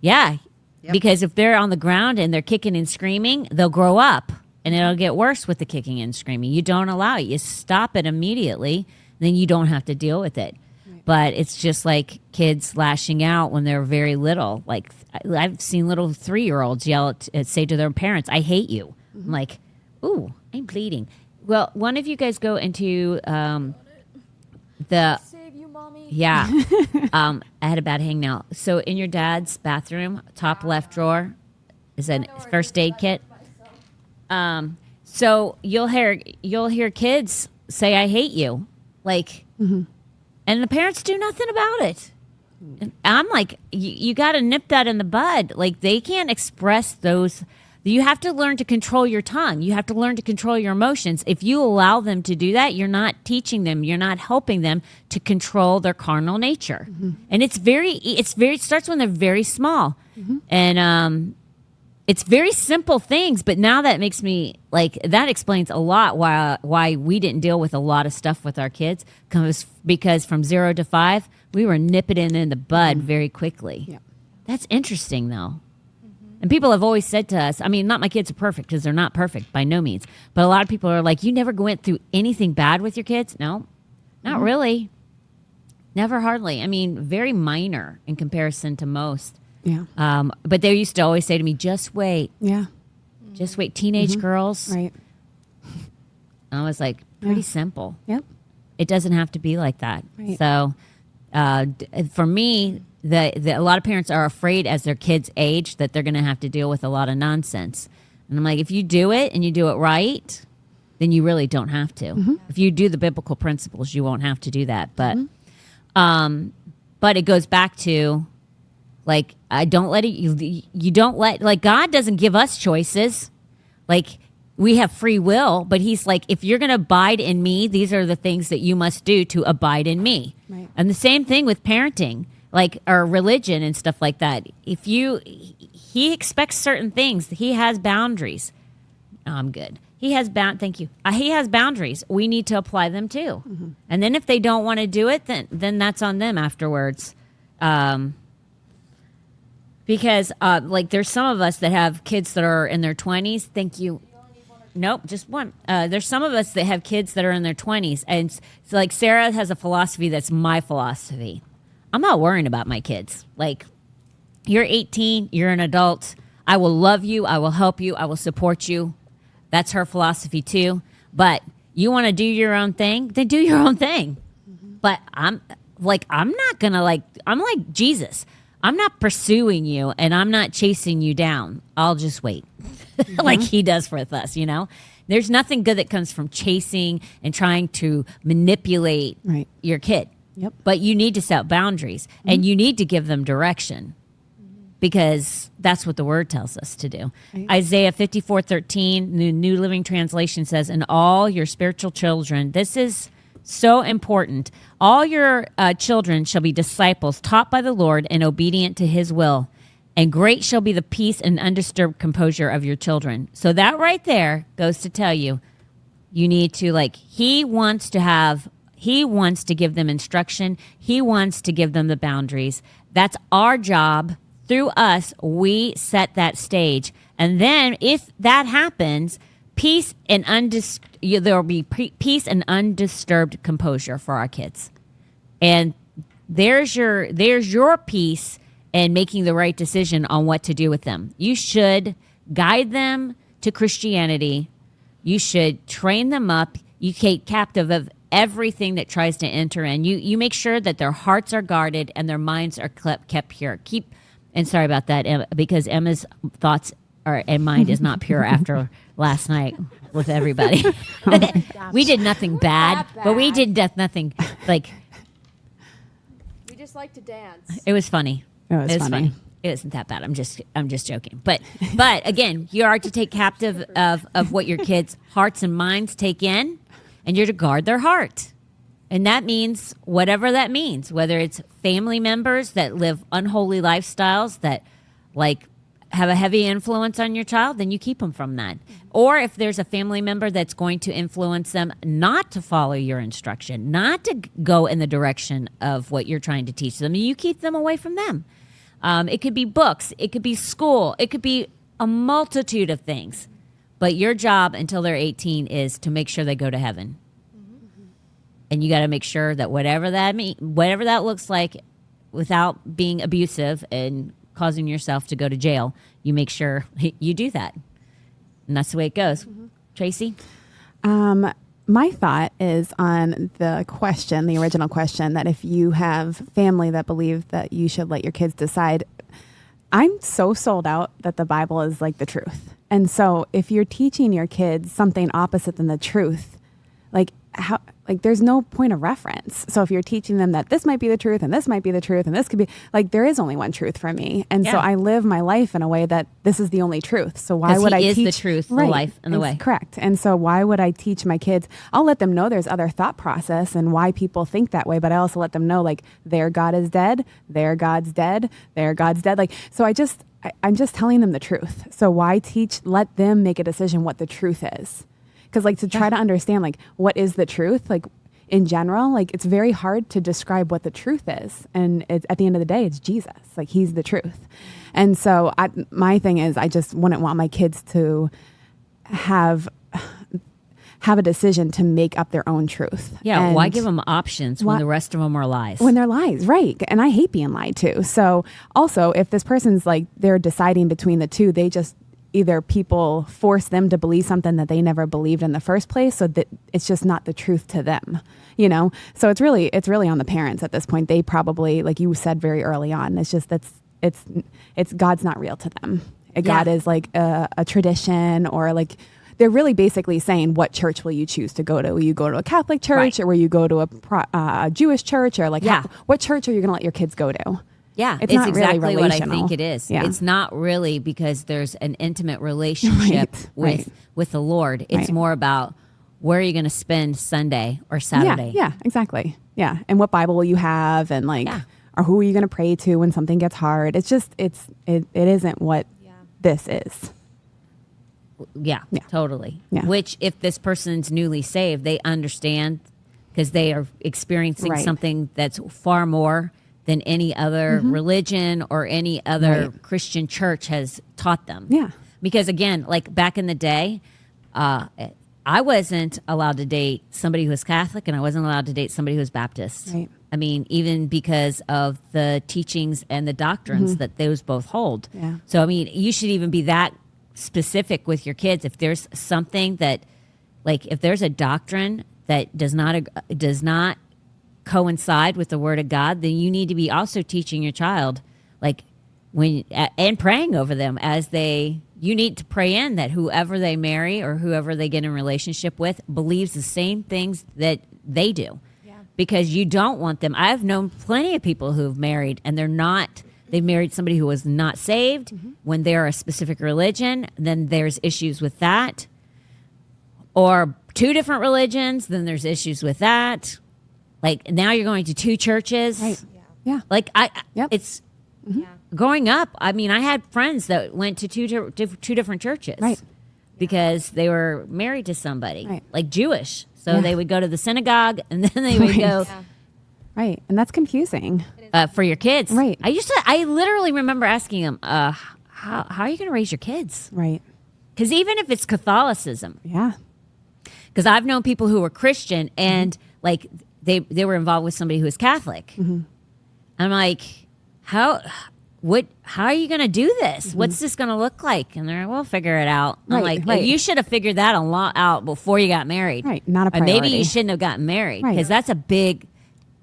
Yeah. Yep. Because if they're on the ground and they're kicking and screaming, they'll grow up, and it'll get worse with the kicking and screaming. You don't allow it. You stop it immediately, then you don't have to deal with it. Right. But it's just like kids lashing out when they're very little. Like, I've seen little 3-year-olds yell say to their parents, "I hate you." I'm like, "Ooh, I'm bleeding." Well, one of you guys go into the... Save you, mommy. Yeah. I had a bad hang now. So in your dad's bathroom, top left drawer is a first aid kit. So you'll hear kids say, "I hate you," like, and the parents do nothing about it. And I'm like, you got to nip that in the bud. Like, they can't express those. You have to learn to control your tongue. You have to learn to control your emotions. If you allow them to do that, you're not teaching them. You're not helping them to control their carnal nature. And it starts when they're very small. And it's very simple things, but now that makes me like, that explains a lot why we didn't deal with a lot of stuff with our kids, because from 0 to 5, we were nipping it in the bud very quickly. Yeah. That's interesting, though. And people have always said to us, I mean, not my kids are perfect, because they're not perfect by no means. But a lot of people are like, you never went through anything bad with your kids? No, not really. Never, hardly. I mean, very minor in comparison to most. Yeah. But they used to always say to me, just wait. Yeah. Just wait. Teenage girls. Right. I was like, pretty simple. Yep. It doesn't have to be like that. Right. So for me, a lot of parents are afraid as their kids age that they're going to have to deal with a lot of nonsense. And I'm like, if you do it and you do it right, then you really don't have to. If you do the biblical principles, you won't have to do that. But it goes back to, like, I don't let it. You don't let, like, God doesn't give us choices. Like, we have free will, but He's like, if you're going to abide in me, these are the things that you must do to abide in me. Right. And the same thing with parenting, like, or religion and stuff like that. He expects certain things. He has boundaries. I'm good. Thank you. He has boundaries. We need to apply them too. And then if they don't want to do it, then that's on them afterwards. Because like there's some of us that have kids that are in their 20s. Thank you. Nope, just one. There's some of us that have kids that are in their 20s. And so like Sarah has a philosophy that's my philosophy. I'm not worrying about my kids. Like, you're 18, you're an adult. I will love you. I will help you. I will support you. That's her philosophy too. But you want to do your own thing, then do your own thing. But I'm not going to I'm like Jesus. I'm not pursuing you and I'm not chasing you down. I'll just wait like he does with us, you know? There's nothing good that comes from chasing and trying to manipulate your kid. Yep. But you need to set boundaries and you need to give them direction because that's what the word tells us to do. Right. Isaiah 54:13, the New Living Translation says, "And all your spiritual children," this is so important, "all your children shall be disciples taught by the Lord and obedient to his will. And great shall be the peace and undisturbed composure of your children." So that right there goes to tell you, you need to he wants to give them instruction. He wants to give them the boundaries. That's our job. Through us, we set that stage. And then if that happens, there will be peace and undisturbed composure for our kids. And there's your peace in making the right decision on what to do with them. You should guide them to Christianity. You should train them up. You take captive of everything that tries to enter in. You make sure that their hearts are guarded and their minds are kept pure. And sorry about that, Emma, because Emma's thoughts and mind is not pure after last night with everybody. We did nothing bad, but we did nothing like. We just like to dance. It was funny. It was funny. It isn't that bad. I'm just joking. But again, you are to take captive of what your kids' hearts and minds take in, and you're to guard their heart. And that means whatever that means, whether it's family members that live unholy lifestyles that have a heavy influence on your child, then you keep them from that. Or if there's a family member that's going to influence them not to follow your instruction, not to go in the direction of what you're trying to teach them, you keep them away from them. It could be books, it could be school, it could be a multitude of things. But your job until they're 18 is to make sure they go to heaven. And you got to make sure that whatever that looks like, without being abusive and causing yourself to go to jail, you make sure you do that. And that's the way it goes. Tracy? My thought is on the original question, that if you have family that believe that you should let your kids decide, I'm so sold out that the Bible is like the truth. And so if you're teaching your kids something opposite than the truth, there's no point of reference. So if you're teaching them that this might be the truth and this might be the truth and this could be, there is only one truth for me. And so I live my life in a way that this is the only truth. So why would I teach? He is the truth, the life, and the way. Correct. And so why would I teach my kids? I'll let them know there's other thought process and why people think that way, but I also let them know their God is dead, their God's dead, their God's dead. So I'm just telling them the truth. So why teach? Let them make a decision what the truth is. Because to try to understand what is the truth, in general, it's very hard to describe what the truth is. And at the end of the day, it's Jesus. He's the truth. And so my thing is, I just wouldn't want my kids to have a decision to make up their own truth. Yeah, and why give them options when the rest of them are lies? When they're lies, right. And I hate being lied to. So also, if this person's they're deciding between the two, they just either people force them to believe something that they never believed in the first place, so that it's just not the truth to them, So it's really on the parents at this point. They probably, like you said very early on, it's just it's God's not real to them. God is a tradition, or they're really basically saying, what church will you choose to go to? Will you go to a Catholic church, or will you go to a Jewish church, or what church are you going to let your kids go to? Yeah, it's not exactly really what I relational. think it is. Yeah. It's not really because there's an intimate relationship with the Lord. It's more about where are you going to spend Sunday or Saturday. Yeah, exactly. Yeah, and what Bible will you have, and or who are you going to pray to when something gets hard? It's just it isn't what this is. Yeah, Yeah. totally. Yeah. Which, if this person's newly saved, they understand because they are experiencing Right. something that's far more than any other religion or any other Right. Christian church has taught them. Yeah. Because again, like back in the day, I wasn't allowed to date somebody who was Catholic, and I wasn't allowed to date somebody who was Baptist. Right. I mean, even because of the teachings and the doctrines that those both hold. Yeah. So, I mean, you should even be that specific with your kids. If there's something that, like, if there's a doctrine that does not coincide with the Word of God, then you need to be also teaching your child, like, and praying over them as you need to pray in that whoever they marry or whoever they get in relationship with believes the same things that they do. Because you don't want them. I've known plenty of people who've married and they've married somebody who was not saved. When they're a specific religion, then there's issues with that. Or two different religions, then there's issues with that. Like now you're going to two churches. Right. Yeah. Like Yep. it's growing up. I mean, I had friends that went to two different churches. Right. Because they were married to somebody, Right. like Jewish. So Yeah. they would go to the synagogue and then they would Right. go Right. And that's confusing. for your kids. Right. I literally remember asking them, how are you going to raise your kids? Right. Because even if it's Catholicism, Yeah. because I've known people who were Christian and like they were involved with somebody who was Catholic. I'm like, how are you going to do this? What's this going to look like? And they're like, we'll figure it out. I'm Right, like, right. you should have figured that out before you got married. Right, not a Or maybe priority. you shouldn't have gotten married Right. because that's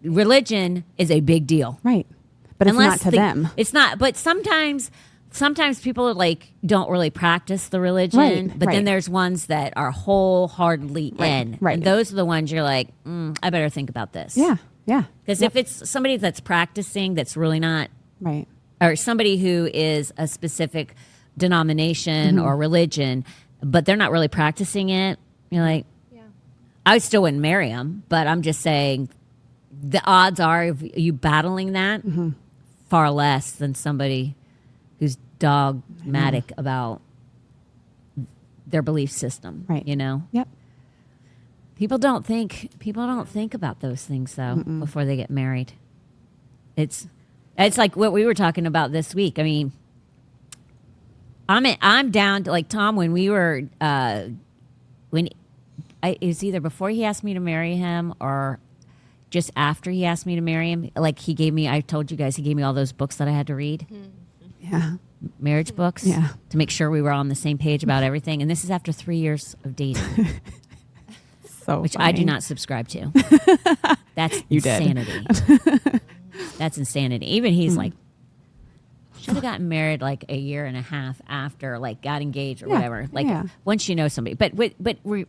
religion is a big deal. Right. But it's not to them. It's not. But sometimes people are like don't really practice the religion. Right, But then right. there's ones that are wholeheartedly in. right. And those are the ones you're like, I better think about this. Yeah. Yeah. Because if it's somebody that's practicing that's really not, Right. or somebody who is a specific denomination or religion, but they're not really practicing it, you're like, I still wouldn't marry them. But I'm just saying the odds are of you battling that far less than somebody who's dogmatic about their belief system. Right. You know? Yep. People don't think about those things though before they get married. It's like what we were talking about this week. I mean, I'm down to like Tom when we were it was either before he asked me to marry him or just after he asked me to marry him. Like I told you guys, he gave me all those books that I had to read, Yeah. marriage books, Yeah. to make sure we were on the same page about everything. And this is after 3 years of dating. So Which funny. I do not subscribe to. That's You did. insanity. That's insanity. Even he's like, should have gotten married like a year and a half after, like got engaged or Yeah, whatever. Like yeah. once you know somebody. But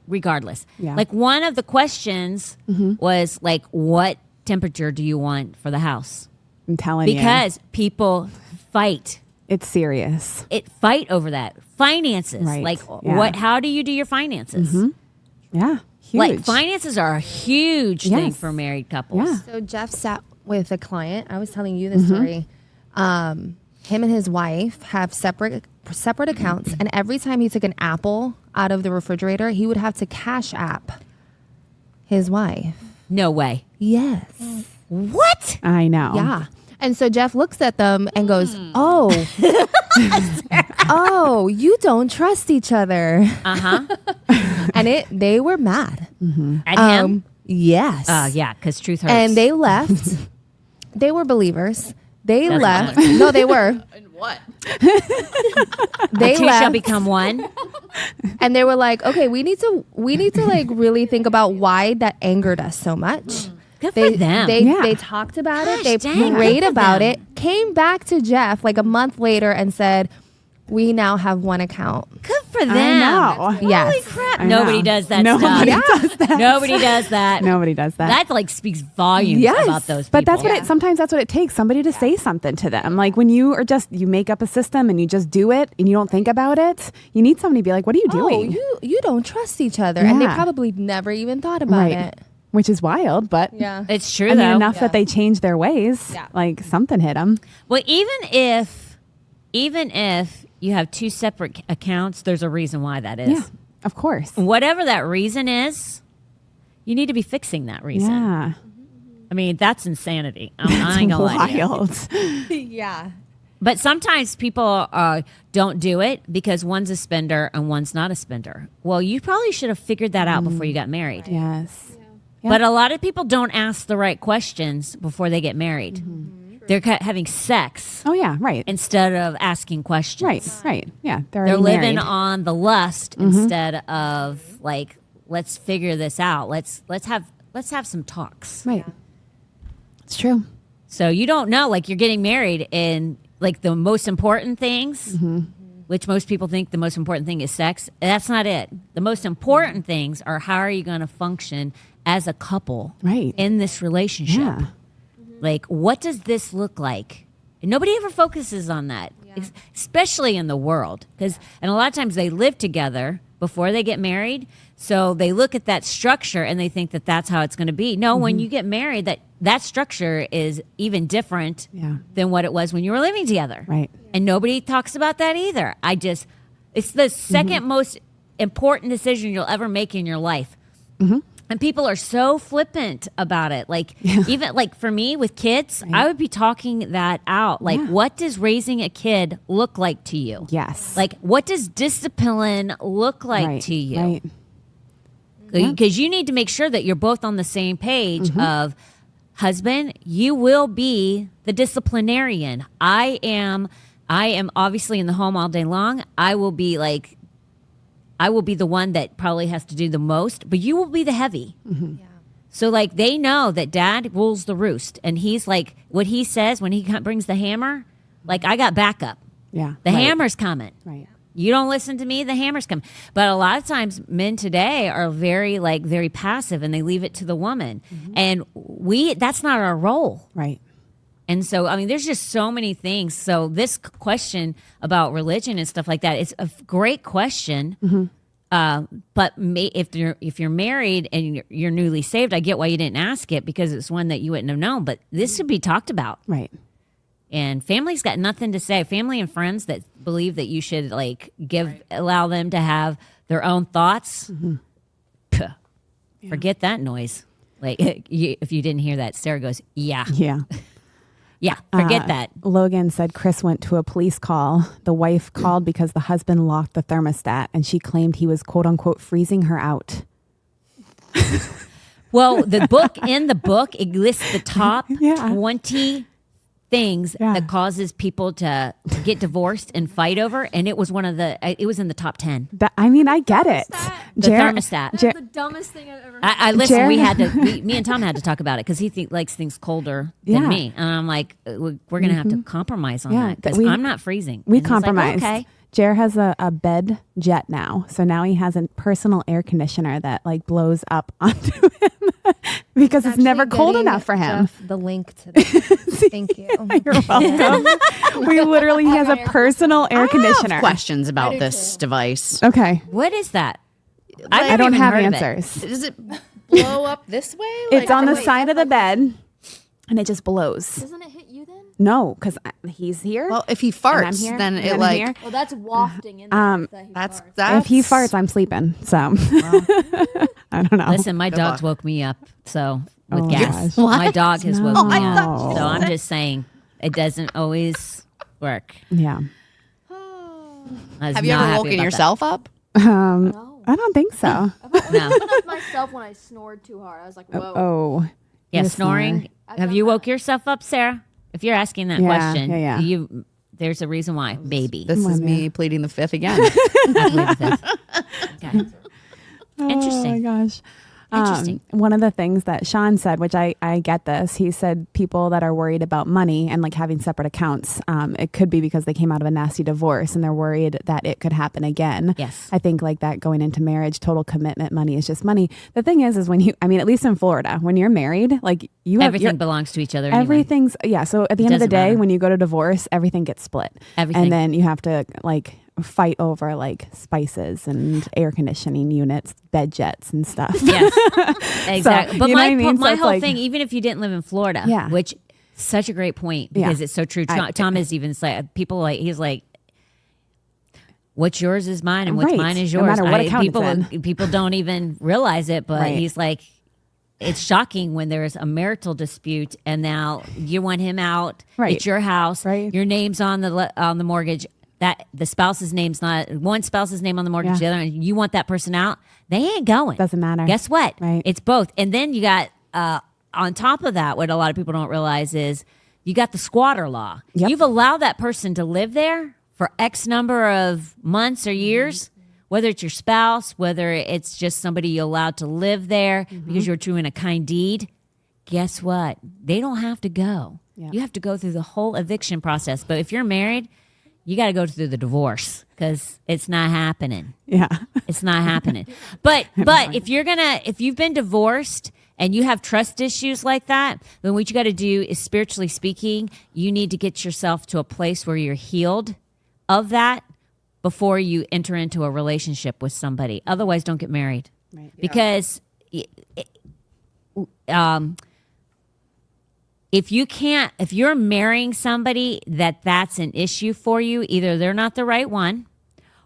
regardless, Yeah. like one of the questions was like, what temperature do you want for the house? I'm telling you. Because people fight. It's serious. Fight over that. Finances. Right, Like yeah. how do you do your finances? Yeah. Huge. Like finances are a huge thing Yes. for married couples. Yeah. So Jeff sat with a client. I was telling you the story. Him and his wife have separate accounts, and every time he took an apple out of the refrigerator, he would have to Cash App his wife. No way. Yes. What? I know. Yeah. And so Jeff looks at them and goes, "Oh, oh, you don't trust each other." And they were mad. At him? Yes. Yeah, because truth hurts. And they left. They were believers. They Doesn't left. matter. No, they were. And what? They two shall left, become one. and they were like, "Okay, we need to like really think about why that angered us so much." Good for them. They talked about it. They Gosh, dang, prayed good for about them. it. Came back to Jeff like a month later and said, "We now have one account." Good for them. I know. Yes. Holy crap. I know. Nobody does that Nobody stuff. does that. Nobody does that. Nobody does that. That like speaks volumes Yes. about those people. But that's what sometimes that's what it takes, somebody to say something to them. Like when you are you make up a system and you just do it and you don't think about it, you need somebody to be like, what are you doing? Oh, you don't trust each other, and they Yeah. probably never even thought about Right. it. Which is wild, but Yeah. It's true I mean, though. enough that they change their ways. Yeah. Like something hit them. Well, even if you have two separate accounts, there's a reason why that is. Yeah, of course. Whatever that reason is, you need to be fixing that reason. Yeah. I mean, that's insanity. I ain't gonna lie to you. Wild. Yeah. But sometimes people don't do it because one's a spender and one's not a spender. Well, you probably should have figured that out before you got married. Yes. Yeah. But a lot of people don't ask the right questions before they get married. They're having sex Oh yeah, right. instead of asking questions. Right. Yeah. They're already living married. on the lust instead of like, let's figure this out. Let's have some talks. Right. It's true. So you don't know, like you're getting married and like the most important things, which most people think the most important thing is sex. That's not it. The most important things are how are you going to function as a couple Right. in this relationship? Yeah. Like, what does this look like? And nobody ever focuses on that, especially in the world. And a lot of times they live together before they get married. So they look at that structure and they think that that's how it's going to be. No, when you get married, that structure is even different than what it was when you were living together. Right. And nobody talks about that either. It's the second most important decision you'll ever make in your life. And people are so flippant about it. Like, even like for me with kids, I would be talking that out. Like, what does raising a kid look like to you? Yes. Like, what does discipline look like to you? Right. Because you need to make sure that you're both on the same page of, husband, you will be the disciplinarian. I am obviously in the home all day long. I will be the one that probably has to do the most, but you will be the heavy. So like they know that dad rules the roost, and he's like, what he says when he brings the hammer, like I got backup. Yeah. The right. hammer's coming. Right. You don't listen to me, the hammer's coming. But a lot of times men today are very passive and they leave it to the woman. And that's not our role. Right. And so, I mean, there's just so many things. So this question about religion and stuff like that, it's a great question. But if you're married and you're newly saved, I get why you didn't ask it because it's one that you wouldn't have known. But this should be talked about. Right. And family's got nothing to say. Family and friends that believe that you should allow them to have their own thoughts. Forget that noise. Like if you didn't hear that, Sarah goes, yeah. Yeah, forget that. Logan said Chris went to a police call. The wife called because the husband locked the thermostat and she claimed he was quote unquote freezing her out. Well, the book it lists the top 20 things that causes people to get divorced and fight over, and it was it was in the top 10. I get it. The thermostat. That's the dumbest thing I've ever heard. I listen. Me and Tom had to talk about it because he likes things colder than me, and I'm like, we're gonna have to compromise on that because I'm not freezing. We And he's like, compromised. okay. Jer has a bed jet now, so now he has a personal air conditioner that blows up onto him because it's never cold enough for him. Jeff, the link to this. Thank you. You're welcome. He has a personal air I conditioner. have questions about do this too. device. Okay, What is that? I don't have heard of it. answers. Does it blow up this way? It's on the wait, side of the bed, and it just blows. Doesn't it hit you then? No, because he's here. Well, if he and I'm farts, here, then and it I'm here. Well, that's wafting in there. that's If he farts, I'm sleeping. So I don't know. Listen, my Good dogs luck. woke me up. So with Oh, gas, gosh. my dog has woken me No. up. So I'm just saying it doesn't always work. Yeah. I was Have you not ever happy woken about yourself up? No. I don't think so. No. That's myself when I snored too hard. I was like, whoa. Oh. Yeah, You're a snoring. snorer. I've Have done you that. woke yourself up, Sarah? If you're asking that Yeah, question, yeah. there's a reason why, baby. This is on, me pleading the fifth again. I believe this. Okay. Oh my Interesting. gosh. Interesting. One of the things that Sean said, which I get this, he said people that are worried about money and having separate accounts, it could be because they came out of a nasty divorce and they're worried that it could happen again. Yes. I think that going into marriage, total commitment, money is just money. The thing is when at least in Florida, when you're married, you have Everything belongs to each other. Anyway. everything's, so at the end of the doesn't day, matter. when you go to divorce, everything gets split. Everything. And then you have to fight over spices and air conditioning units, bed jets and stuff. Yes, exactly. But you know what I mean? So my it's whole thing, even if you didn't live in Florida, Yeah. which such a great point because Yeah. it's so true. Tom is even like people he's like, what's yours is mine and what's Right. mine is No yours. matter what account it's People don't even realize it, but Right. he's like, it's shocking when there's a marital dispute and now you want him out. Right. It's your house. Right. Your name's on the mortgage. That the spouse's name's not one spouse's name on the mortgage, the Yeah. other, and you want that person out. They ain't going. Doesn't matter. Guess what? Right. It's both. And then you got on top of that, what a lot of people don't realize is you got the squatter law. Yep. You've allowed that person to live there for X number of months or years, whether it's your spouse, whether it's just somebody you allowed to live there because you're doing a kind deed. Guess what? They don't have to go. Yeah. You have to go through the whole eviction process. But if you're married, you got to go through the divorce because it's not happening. Yeah. It's not happening. But if you've been divorced and you have trust issues like that, then what you got to do is, spiritually speaking, you need to get yourself to a place where you're healed of that before you enter into a relationship with somebody. Otherwise, don't get married. Right. Because if you're marrying somebody that's an issue for you, either they're not the right one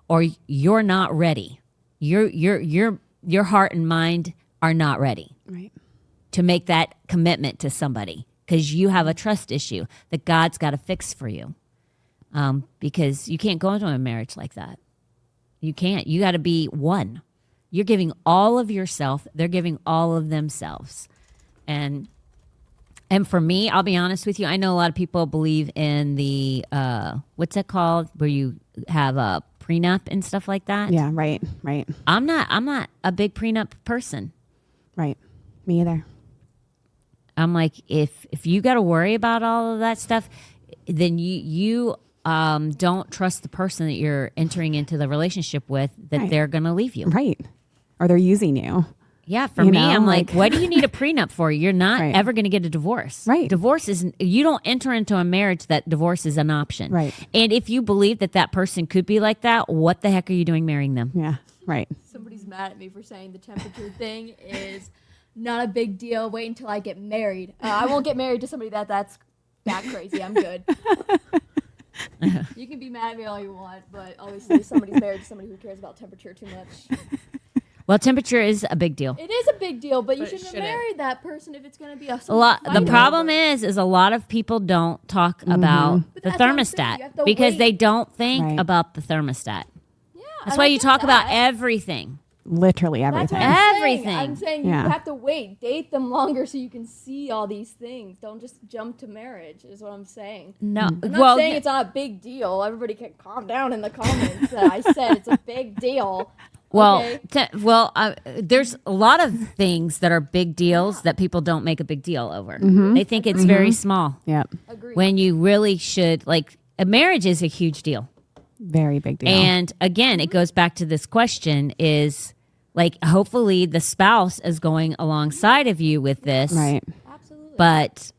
or you're not ready. Your heart and mind are not ready Right. to make that commitment to somebody because you have a trust issue that God's got to fix for you. Because you can't go into a marriage like that. You can't. You got to be one. You're giving all of yourself. They're giving all of themselves. And for me, I'll be honest with you, I know a lot of people believe in the, what's that called? Where you have a prenup and stuff like that. Yeah. Right. Right. I'm not a big prenup person. Right. Me either. I'm like, if you got to worry about all of that stuff, then you don't trust the person that you're entering into the relationship with, that Right. they're going to leave you. Right. Or they're using you. Yeah, for You me, know, I'm like, like- what do you need a prenup for? You're not Right. ever going to get a divorce. Right. Divorce is, you don't enter into a marriage that divorce is an option. Right. And if you believe that person could be like that, what the heck are you doing marrying them? Yeah. Right. Somebody's mad at me for saying the temperature thing is not a big deal. Wait until I get married. I won't get married to somebody that's that crazy. I'm good. You can be mad at me all you want, but obviously somebody's married to somebody who cares about temperature too much. Well, temperature is a big deal. It is a big deal, but you But it shouldn't have shouldn't. married that person if it's going to be a A lot. The fight problem over. is a lot of people don't talk about But the that's what I'm saying. You thermostat have to because wait. they don't think Right. about the thermostat. Yeah, That's I why don't you get talk about that. everything. Literally That's everything. what I'm saying. Everything. I'm saying Yeah. you have to wait, date them longer so you can see all these things. Don't just jump to marriage. Is what I'm saying. No, I'm not well, saying it's not a big deal. Everybody can calm down in the comments. That I said it's a big deal. well, Okay? there's a lot of things that are big deals that people don't make a big deal over. Mm-hmm. They think it's very small Yep. Agree. when you really should. Like, a marriage is a huge deal. Very big deal. And again, it goes back to this question: is like, hopefully the spouse is going alongside of you with this, right. Absolutely. but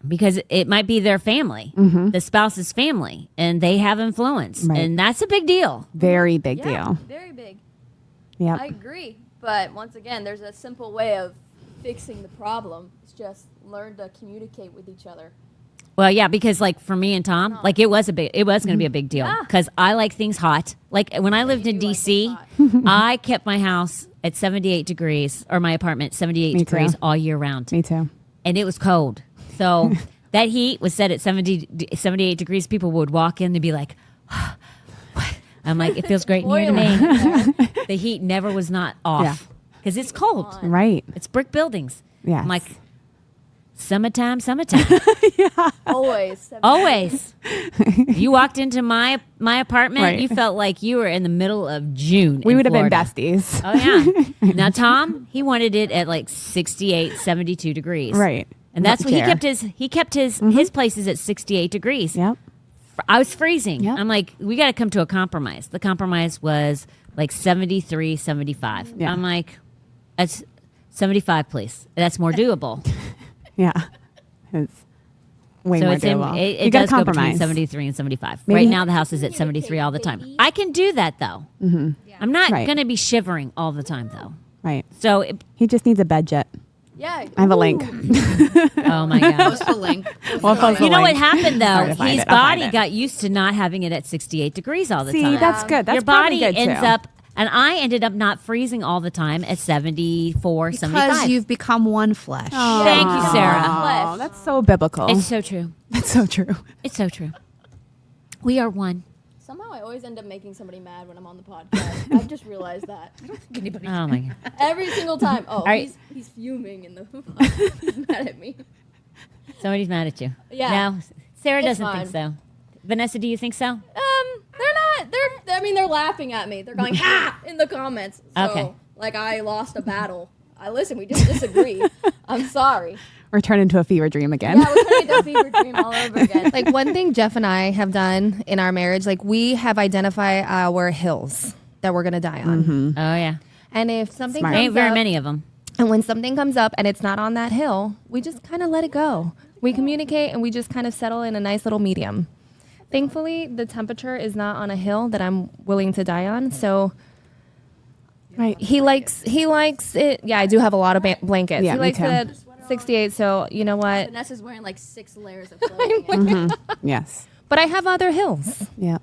because it might be their family, the spouse's family, and they have influence, Right. and that's a big deal. Very big yeah, deal. very big. Yep. I agree. But once again, there's a simple way of fixing the problem. It's just learn to communicate with each other. Well, yeah, because like for me and Tom, like it was going to be a big deal Yeah. because I like things hot. Like when I lived in You like DC, things I kept my house at 78 degrees, or my apartment 78 Me degrees too. all year round, Me too. and it was cold. So that heat was set at 78 degrees. People would walk in and be like, "What?" I'm like, it feels great in here to me. The heat never was not off because it's cold. Right. It's brick buildings. Yes. I'm like, summertime. Always. Always. You walked into my apartment, Right. you felt like you were in the middle of June. We in would have been Florida. besties. Oh, yeah. Now, Tom, he wanted it at like 68, 72 degrees. Right. And that's what Chair. he kept his places at 68 degrees. Yep. I was freezing. Yep. I'm like, we got to come to a compromise. The compromise was like 73, 75. Yeah. I'm like, that's 75, please. That's more doable. Yeah. It's way So more it's in, doable. it You gotta does go between compromise. 73 and 75. Maybe- Right now, the house is at 73 all the time. I can do that, though. I'm not Right. going to be shivering all the time, though. Right. So, He just needs a budget. Yeah. I have a link. Oh my god. Post the link. We'll post You the know what link. happened Hard though? to find His it. I'll find body it. got used to not having it at 68 degrees all the See, time. that's good. That's Your probably body good ends too. up, and I ended up not freezing all the time at 74, Because 75. you've become one flesh. Thank you, Sarah. Oh, that's so biblical. It's so true. That's so true. It's so true. We are one. Somehow I always end up making somebody mad when I'm on the podcast. I've just realized that. Oh my god. Every single time. Oh, right. he's fuming in the he's mad at me. Somebody's mad at you. Yeah. No, Sarah It's doesn't think so. Vanessa, do you think so? They're not. They're laughing at me. They're going ha in the comments. So, Okay. like I lost a battle. Listen. We just disagree. I'm sorry. We're turning into a fever dream again. Yeah, we're trying to get that fever dream all over again. Like one thing Jeff and I have done in our marriage, like we have identified our hills that we're gonna die on. Oh yeah. And if something Smart. comes Ain't very up, many of them. and when something comes up and it's not on that hill, we just kind of let it go. We communicate and we just kind of settle in a nice little medium. Thankfully, the temperature is not on a hill that I'm willing to die on. So Right. he likes it. Yeah, I do have a lot of blankets. Yeah, he me likes too. it at 68. So you know what? Vanessa's wearing like 6 layers of clothing. Yes. But I have other hills. Yeah.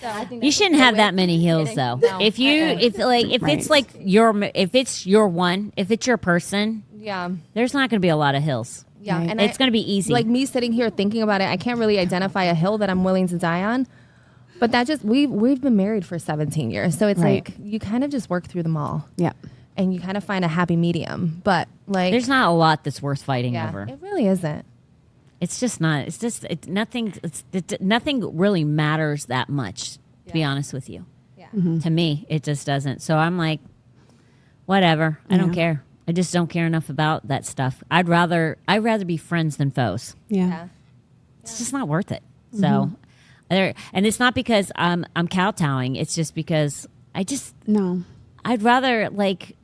So I think You that's a shouldn't good have way that of many hills communicating. though. No, If you if Right. it's like if it's your one, if it's your person, Yeah. there's not going to be a lot of hills. Yeah. Right. And It's going to be easy. like me sitting here thinking about it, I can't really identify a hill that I'm willing to die on. But that just we've been married for 17 years, so it's Right. like you kind of just work through them all, Yeah. and you kind of find a happy medium. But like, There's not a lot that's worth fighting yeah, over. it really isn't. It's just not. It's just nothing. Nothing really matters that much. To be Yeah. honest with you, Yeah, to me, it just doesn't. So I'm like, whatever. I don't Yeah. care. I just don't care enough about that stuff. I'd rather be friends than foes. Yeah. yeah, It's just not worth it. So, and it's not because I'm kowtowing. It's just because No. I'd rather like.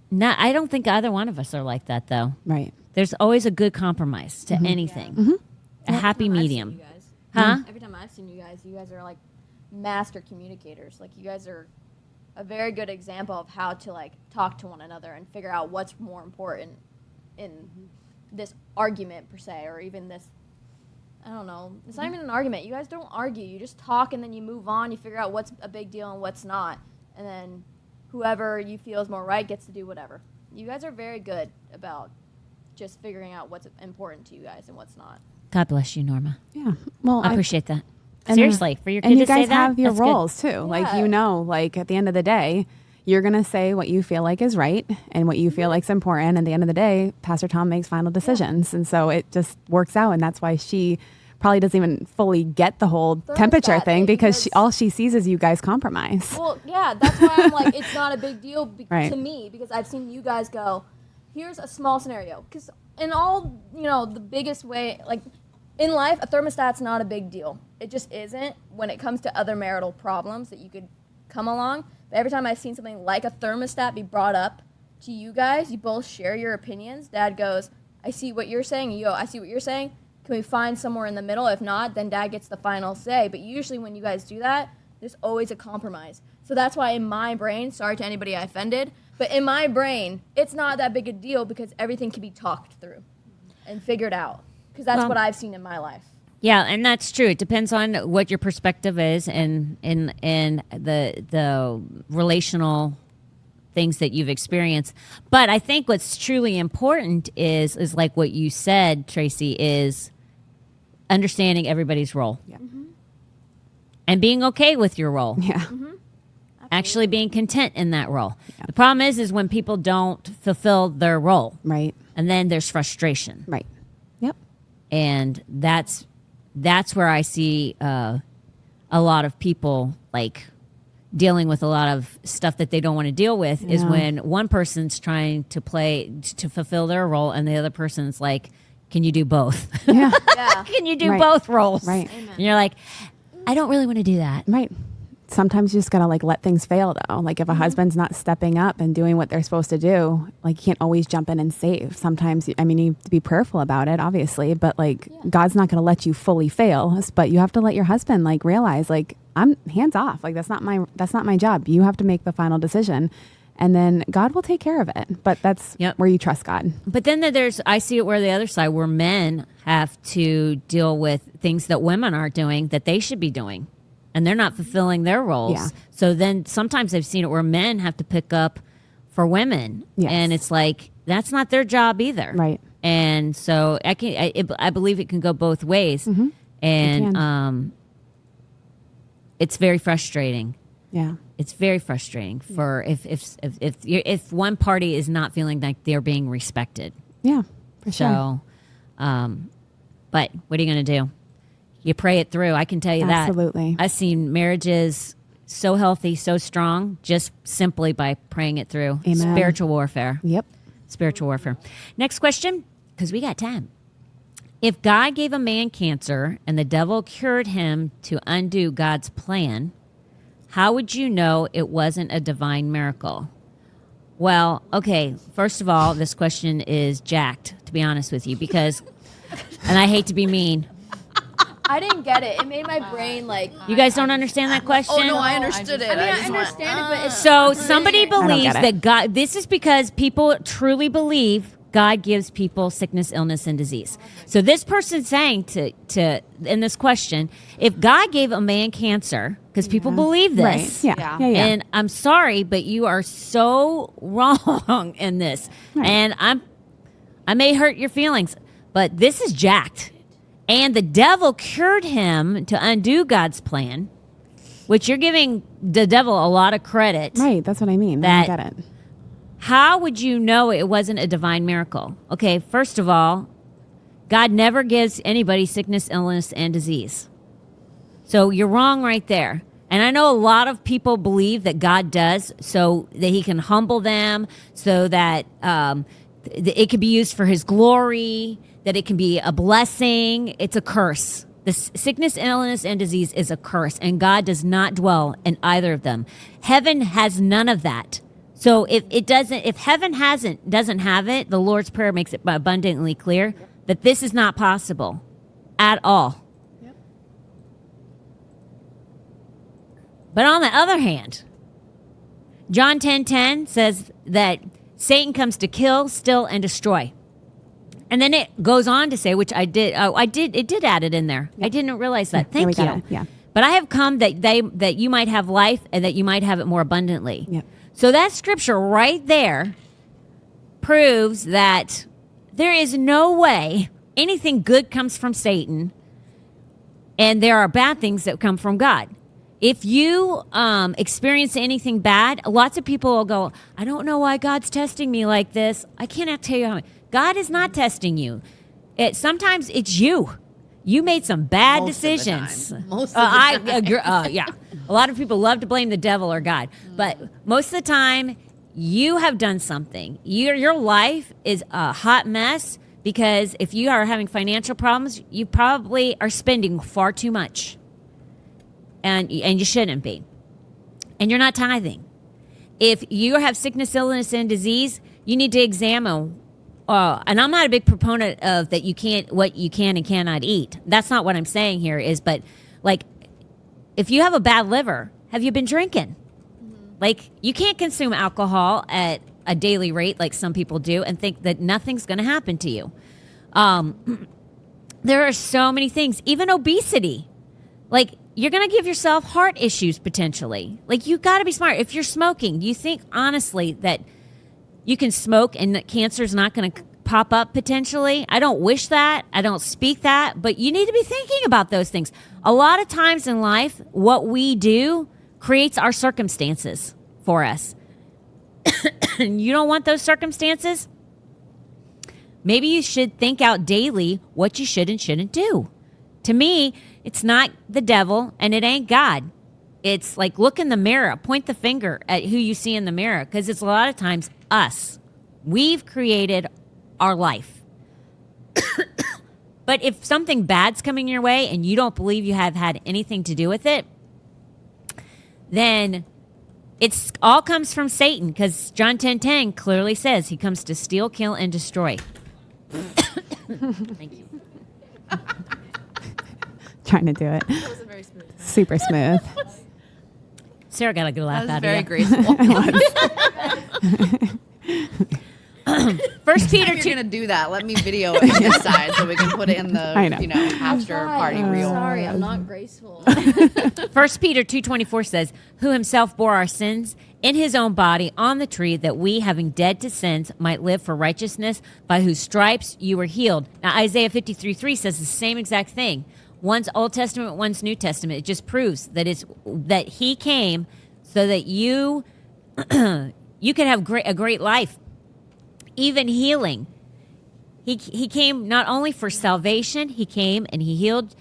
Not. I don't think either one of us are like that though. Right. There's always a good compromise to anything. A happy Every time I've seen medium. you guys- Huh? Every time I've seen you guys are like master communicators. Like you guys are a very good example of how to like talk to one another and figure out what's more important in this argument per se, or even this. I don't know. It's not even an argument. You guys don't argue. You just talk and then you move on. You figure out what's a big deal and what's not, and then whoever you feel is more right gets to do whatever. You guys are very good about just figuring out what's important to you guys and what's not. God bless you, Norma. Yeah. Well, I appreciate that. and, Seriously, for your kid and you to say guys that, have your that's good. roles too. Like Yeah. you know, like at the end of the day, you're gonna say what you feel like is right and what you feel like is important. At the end of the day, Pastor Tom makes final decisions, and so it just works out. And that's why she probably doesn't even fully get the whole temperature Thermostat thing thing, because because- all she sees is you guys compromise. Well, yeah, that's why I'm like, it's not a big deal Right. to me because I've seen you guys go, here's a small scenario. Because in all, the biggest way, like in life, a thermostat's not a big deal. It just isn't when it comes to other marital problems that you could come along. But every time I've seen something like a thermostat be brought up to you guys, you both share your opinions. Dad goes, I see what you're saying. You go, I see what you're saying. Can we find somewhere in the middle? If not, then Dad gets the final say. But usually when you guys do that, there's always a compromise. So that's why in my brain, sorry to anybody I offended, but in my brain, it's not that big a deal because everything can be talked through and figured out. Because that's Well- what I've seen in my life. Yeah, and that's true. It depends on what your perspective is and in the relational things that you've experienced. But I think what's truly important is like what you said, Tracy, is understanding everybody's role. Yeah. And being okay with your role. Yeah. Actually being content in that role. The problem is when people don't fulfill their role. Right. And then there's frustration. Right. Yep. And that's where I see a lot of people like dealing with a lot of stuff that they don't want to deal with is Yeah. when one person's trying to fulfill their role and the other person's like, can you do both? Yeah. Yeah. Can you do Right. both roles? Right. And you're like, I don't really want to do that. Right. Sometimes you just gotta like let things fail though. Like if a husband's not stepping up and doing what they're supposed to do, like you can't always jump in and save. Sometimes, I mean, you have to be prayerful about it, obviously, but like God's not gonna let you fully fail. But you have to let your husband like realize like I'm hands off. Like that's not my job. You have to make the final decision. and then God will take care of it. But that's Yep. where you trust God. But then I see it where the other side, where men have to deal with things that women aren't doing that they should be doing, and they're not fulfilling their roles. Yeah. So then sometimes I've seen it where men have to pick up for women, Yes. and it's like that's not their job either. Right. And so I believe it can go both ways, Mm-hmm. and it's very frustrating. Yeah. It's very frustrating for if one party is not feeling like they're being respected. Yeah. For sure. So, but what are you going to do? You pray it through. I can tell you Absolutely. that. I've seen marriages so healthy, so strong, just simply by praying it through. Amen. Spiritual warfare. Yep. Spiritual warfare. Next question, because we got time. If God gave a man cancer and the devil cured him to undo God's plan, how would you know it wasn't a divine miracle? Well, okay, first of all, this question is jacked, to be honest with you, because, and I hate to be mean, I didn't get it. It made my brain like. you guys don't understand that question? Oh no, I understood it. I mean, I just went, understand it, but it's So somebody don't believes get it. that God, this is because people truly believe God gives people sickness, illness, and disease. So this person's saying to in this question, if God gave a man cancer, because people believe this, Right. Yeah. Yeah. and I'm sorry, but you are so wrong in this, Right. and I may hurt your feelings, but this is jacked. And the devil cured him to undo God's plan, which you're giving the devil a lot of credit. Right. That's what I mean. I That- don't get it. How would you know it wasn't a divine miracle? Okay, first of all, God never gives anybody sickness, illness, and disease. So you're wrong right there. And I know a lot of people believe that God does so that he can humble them, so that it can be used for his glory, that it can be a blessing. It's a curse. The sickness, illness, and disease is a curse, and God does not dwell in either of them. Heaven has none of that. So if heaven doesn't have it, the Lord's Prayer makes it abundantly clear that this is not possible at all. Yep. But on the other hand, John 10:10 says that Satan comes to kill, steal, and destroy. And then it goes on to say, which it did add it in there. I didn't realize that. Yeah, we Thank got you. it. Yeah. But I have come that you might have life and that you might have it more abundantly. Yep. So that scripture right there proves that there is no way anything good comes from Satan, and there are bad things that come from God. If you experience anything bad, lots of people will go, I don't know why God's testing me like this. I cannot tell you how. God is not testing you. Sometimes it's you. You made some bad Most of the decisions. time. Most of the I agree. Yeah. A lot of people love to blame the devil or God, but most of the time, you have done something. Your life is a hot mess because if you are having financial problems, you probably are spending far too much, and you shouldn't be, and you're not tithing. If you have sickness, illness, and disease, you need to examine. And I'm not a big proponent of that what you can and cannot eat. That's not what I'm saying here but like, if you have a bad liver, have you been drinking? Like, you can't consume alcohol at a daily rate like some people do and think that nothing's going to happen to you. There are so many things, even obesity. Like, you're going to give yourself heart issues potentially. Like, you got to be smart. If you're smoking, do you think honestly that you can smoke and that cancer is not going to pop up potentially? I don't wish that. I don't speak that. But you need to be thinking about those things. A lot of times in life, what we do creates our circumstances for us. And you don't want those circumstances? Maybe you should think out daily what you should and shouldn't do. To me, it's not the devil and it ain't God. It's like, look in the mirror, point the finger at who you see in the mirror, because it's a lot of times us. We've created our life. But if something bad's coming your way and you don't believe you have had anything to do with it, then it's all comes from Satan, because John 10:10 clearly says he comes to steal, kill, and destroy. Thank you. Trying to do it. That wasn't very smooth. Super smooth. Sarah got a good laugh That out was of very you. graceful. First If Peter you're 2. gonna do that, let me video it on this side so we can put it in I know. the after party reel. Sorry, I'm not graceful. 1 Peter 2:24 says, "Who himself bore our sins in his own body on the tree, that we, having dead to sins, might live for righteousness, by whose stripes you were healed." Now, Isaiah 53:3 says the same exact thing. One's Old Testament, one's New Testament. It just proves that he came so that you you could have a great life, even healing. He came not only for salvation, he came and he healed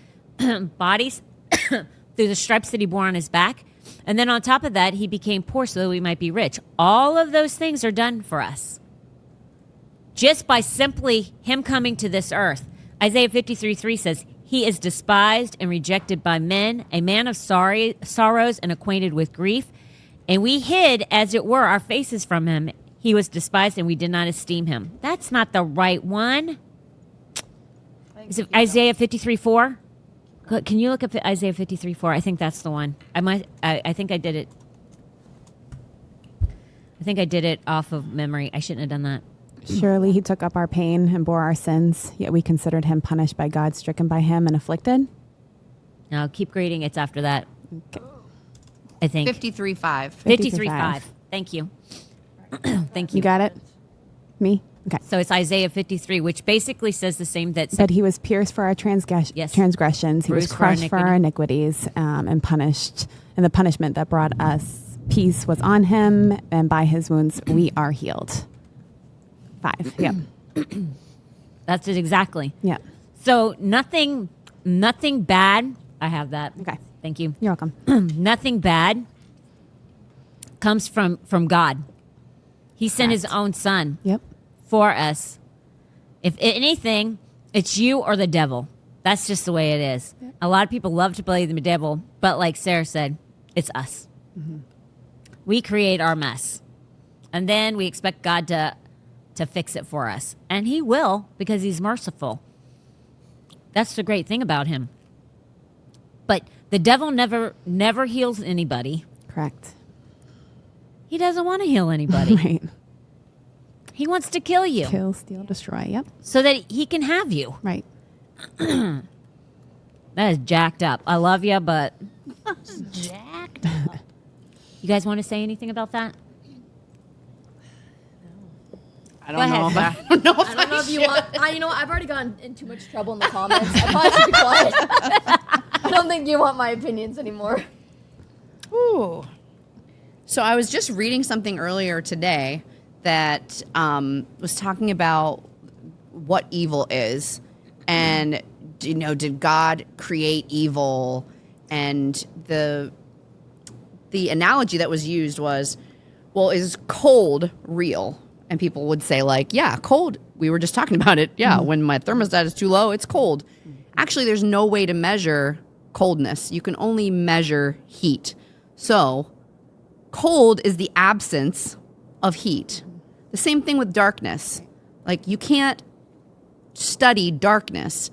bodies through the stripes that he bore on his back. And then on top of that, he became poor so that we might be rich. All of those things are done for us just by simply him coming to this earth. Isaiah 53:3 says, "He is despised and rejected by men, a man of sorrows and acquainted with grief. And we hid, as it were, our faces from him. He was despised and we did not esteem him." That's not the right one. Is it Isaiah 53:4? Can you look up Isaiah 53:4? I think that's the one. I think I did it. I think I did it off of memory. I shouldn't have done that. Surely he took up our pain and bore our sins, yet we considered him punished by God, stricken by him, and afflicted. No, keep reading. It's after that. Okay. I think 53:5. 53:5. Thank you. Thank you. You got it? Me? Okay. So it's Isaiah 53, which basically says the same that But he was pierced for our Yes. transgressions. He was Bruised for our crushed for our iniquities and punished. And the punishment that brought us peace was on him, and by his wounds we are healed. 5. Yep. That's it exactly. Yep. So nothing bad. I have that. Okay. Thank you. You're welcome. Nothing bad comes from God. He sent his own son Yep. for us. If anything, it's you or the devil. That's just the way it is. Yep. A lot of people love to play the devil, but like Sarah said, it's us. We create our mess. And then we expect God to fix it for us. And he will, because he's merciful. That's the great thing about him. But the devil never heals anybody. Correct. He doesn't want to heal anybody. Right. He wants to kill you Kill, steal, destroy. Yep. so that he can have you. Right. That is jacked up. I love you, but Jacked. you guys want to say anything about that? I Go don't know. ahead. I don't know. I don't know if you want. You know, I've already gotten in too much trouble in the comments. I probably should be quiet. I don't think you want my opinions anymore. Ooh. So I was just reading something earlier today that was talking about what evil is, and did God create evil? And the analogy that was used was, well, is cold real? And people would say, like, yeah, cold. We were just talking about it. Yeah, when my thermostat is too low, it's cold. Actually, there's no way to measure coldness. You can only measure heat. So cold is the absence of heat. The same thing with darkness. Like, you can't study darkness.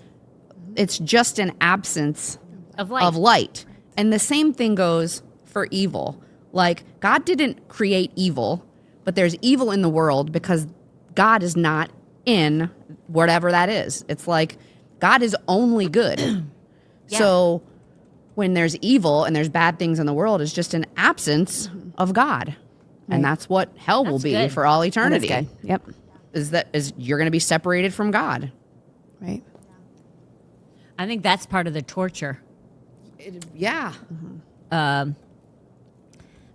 It's just an absence Of light. of light. And the same thing goes for evil. Like, God didn't create evil, but there's evil in the world because God is not in whatever that is. It's like God is only good. Yeah. So when there's evil and there's bad things in the world, it's just an absence of God. And that's what hell will That's be good. for all That is eternity. good. Yep. Is you're going to be separated from God. Right. I think that's part of the torture. Yeah.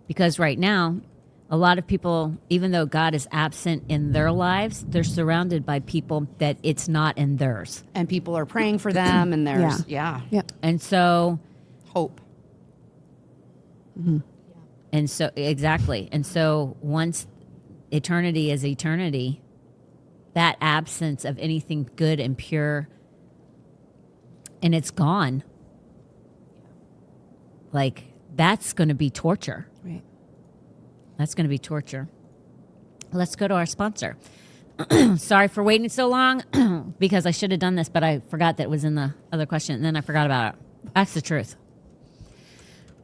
Because right now, a lot of people, even though God is absent in their lives, they're surrounded by people that it's not in theirs. And people are praying for them, and there's Yep. And so, hope. exactly. And so once eternity is eternity, that absence of anything good and pure, and it's gone. Like, that's going to be torture. Right. That's going to be torture. Let's go to our sponsor. Sorry for waiting so long because I should have done this, but I forgot that it was in the other question, and then I forgot about it. That's the truth.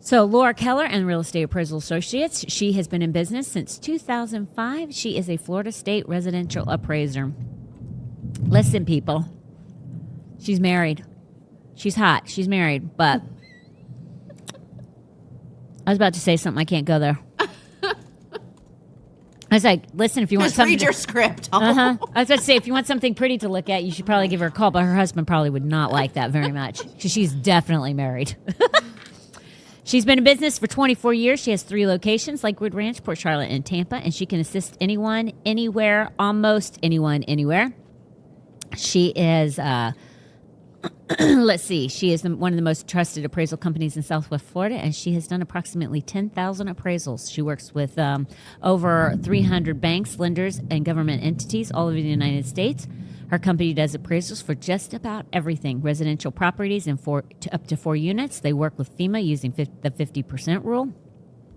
So Laura Keller and Real Estate Appraisal Associates. She has been in business since 2005. She is a Florida State residential appraiser. Listen, people. She's married. She's hot. She's married. But I was about to say something. I can't go there. I was like, listen, if you want Just something... read your script. I was about to say, if you want something pretty to look at, you should probably give her a call. But her husband probably would not like that very much because she's definitely married. She's been in business for 24 years. She has 3 locations, Lakewood Ranch, Port Charlotte, and Tampa. And she can assist anyone, anywhere, almost anyone, anywhere. She is... let's see. She is one of the most trusted appraisal companies in Southwest Florida, and she has done approximately 10,000 appraisals. She works with over 300 banks, lenders, and government entities all over the United States. Her company does appraisals for just about everything. Residential properties in up to 4 units. They work with FEMA using the 50% rule.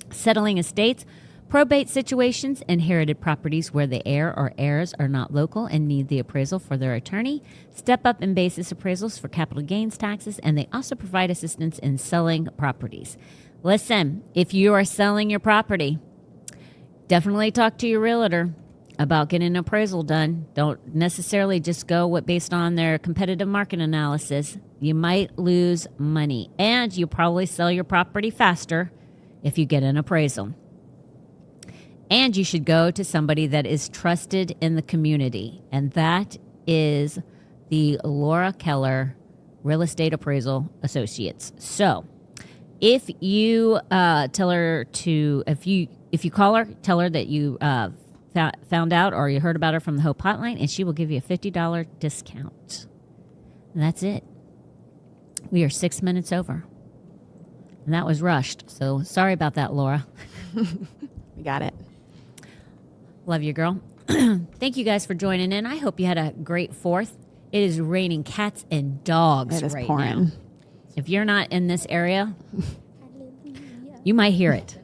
Settling estates, probate situations, inherited properties where the heir or heirs are not local and need the appraisal for their attorney, step-up and basis appraisals for capital gains taxes, and they also provide assistance in selling properties. Listen, if you are selling your property, definitely talk to your realtor about getting an appraisal done. Don't necessarily just go based on their competitive market analysis. You might lose money, and you'll probably sell your property faster if you get an appraisal. And you should go to somebody that is trusted in the community. And that is the Laura Keller Real Estate Appraisal Associates. So if you tell her to, if you call her, tell her that you found out or you heard about her from the Hope Hotline, and she will give you a $50 discount. And that's it. We are 6 minutes over. And that was rushed. So sorry about that, Laura. We got it. Love you, girl. Thank you guys for joining in. I hope you had a great 4th. It is raining cats and dogs It is right pouring. now. If you're not in this area, you might hear it.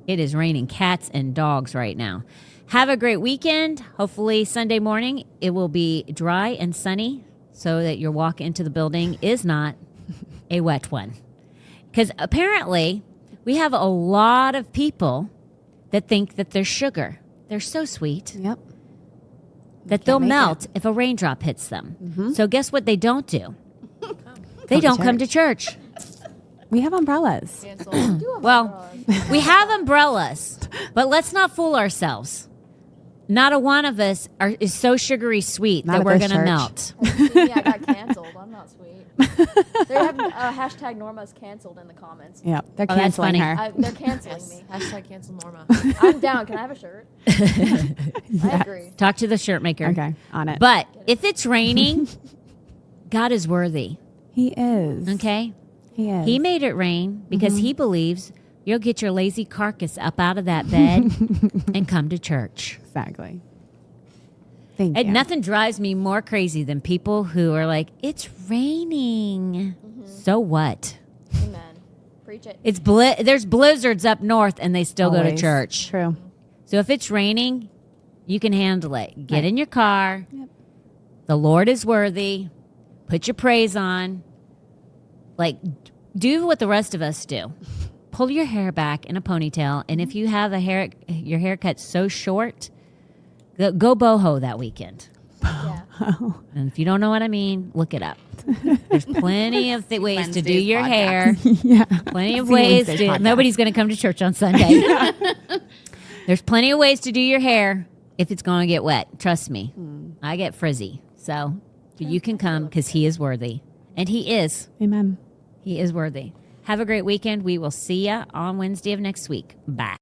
It is raining cats and dogs right now. Have a great weekend. Hopefully Sunday morning it will be dry and sunny so that your walk into the building is not a wet one. Because apparently we have a lot of people that think that they're sugar. They're so sweet Yep. that they'll make melt if a raindrop hits them. So guess what they don't do? They to don't come to church. We have umbrellas. Well, we have umbrellas, but let's not fool ourselves. Not a one of us is so sugary sweet Not that at we're this going to church. melt. Me, I got canceled. I'm not sweet. They have hashtag Norma's canceled in the comments. Yep. They're Oh, that's canceling funny. her. They're canceling me. Hashtag cancel Norma. I'm down. Can I have a shirt? I agree. Talk to the shirt maker. Okay. On it. But if it's raining, God is worthy. He is. Okay? He is. He made it rain because he believes you'll get your lazy carcass up out of that bed and come to church. Exactly. Thank And you. nothing drives me more crazy than people who are like, it's raining. So what? Amen. Preach it. It's there's blizzards up north and they still go to Always. church. True. So if it's raining, you can handle it. Get Right. in your car. Yep. The Lord is worthy. Put your praise on. Like, do what the rest of us do. Pull your hair back in a ponytail. And if you have your haircut so short, go boho that weekend. Yeah. And if you don't know what I mean, look it up. There's plenty of ways to do Wednesday's your podcast. hair. Yeah. Plenty of See ways. Wednesday's podcast. Nobody's going to come to church on Sunday. There's plenty of ways to do your hair if it's going to get wet. Trust me. I get frizzy. So you can come because he is worthy. And he is. Amen. He is worthy. Have a great weekend. We will see you on Wednesday of next week. Bye.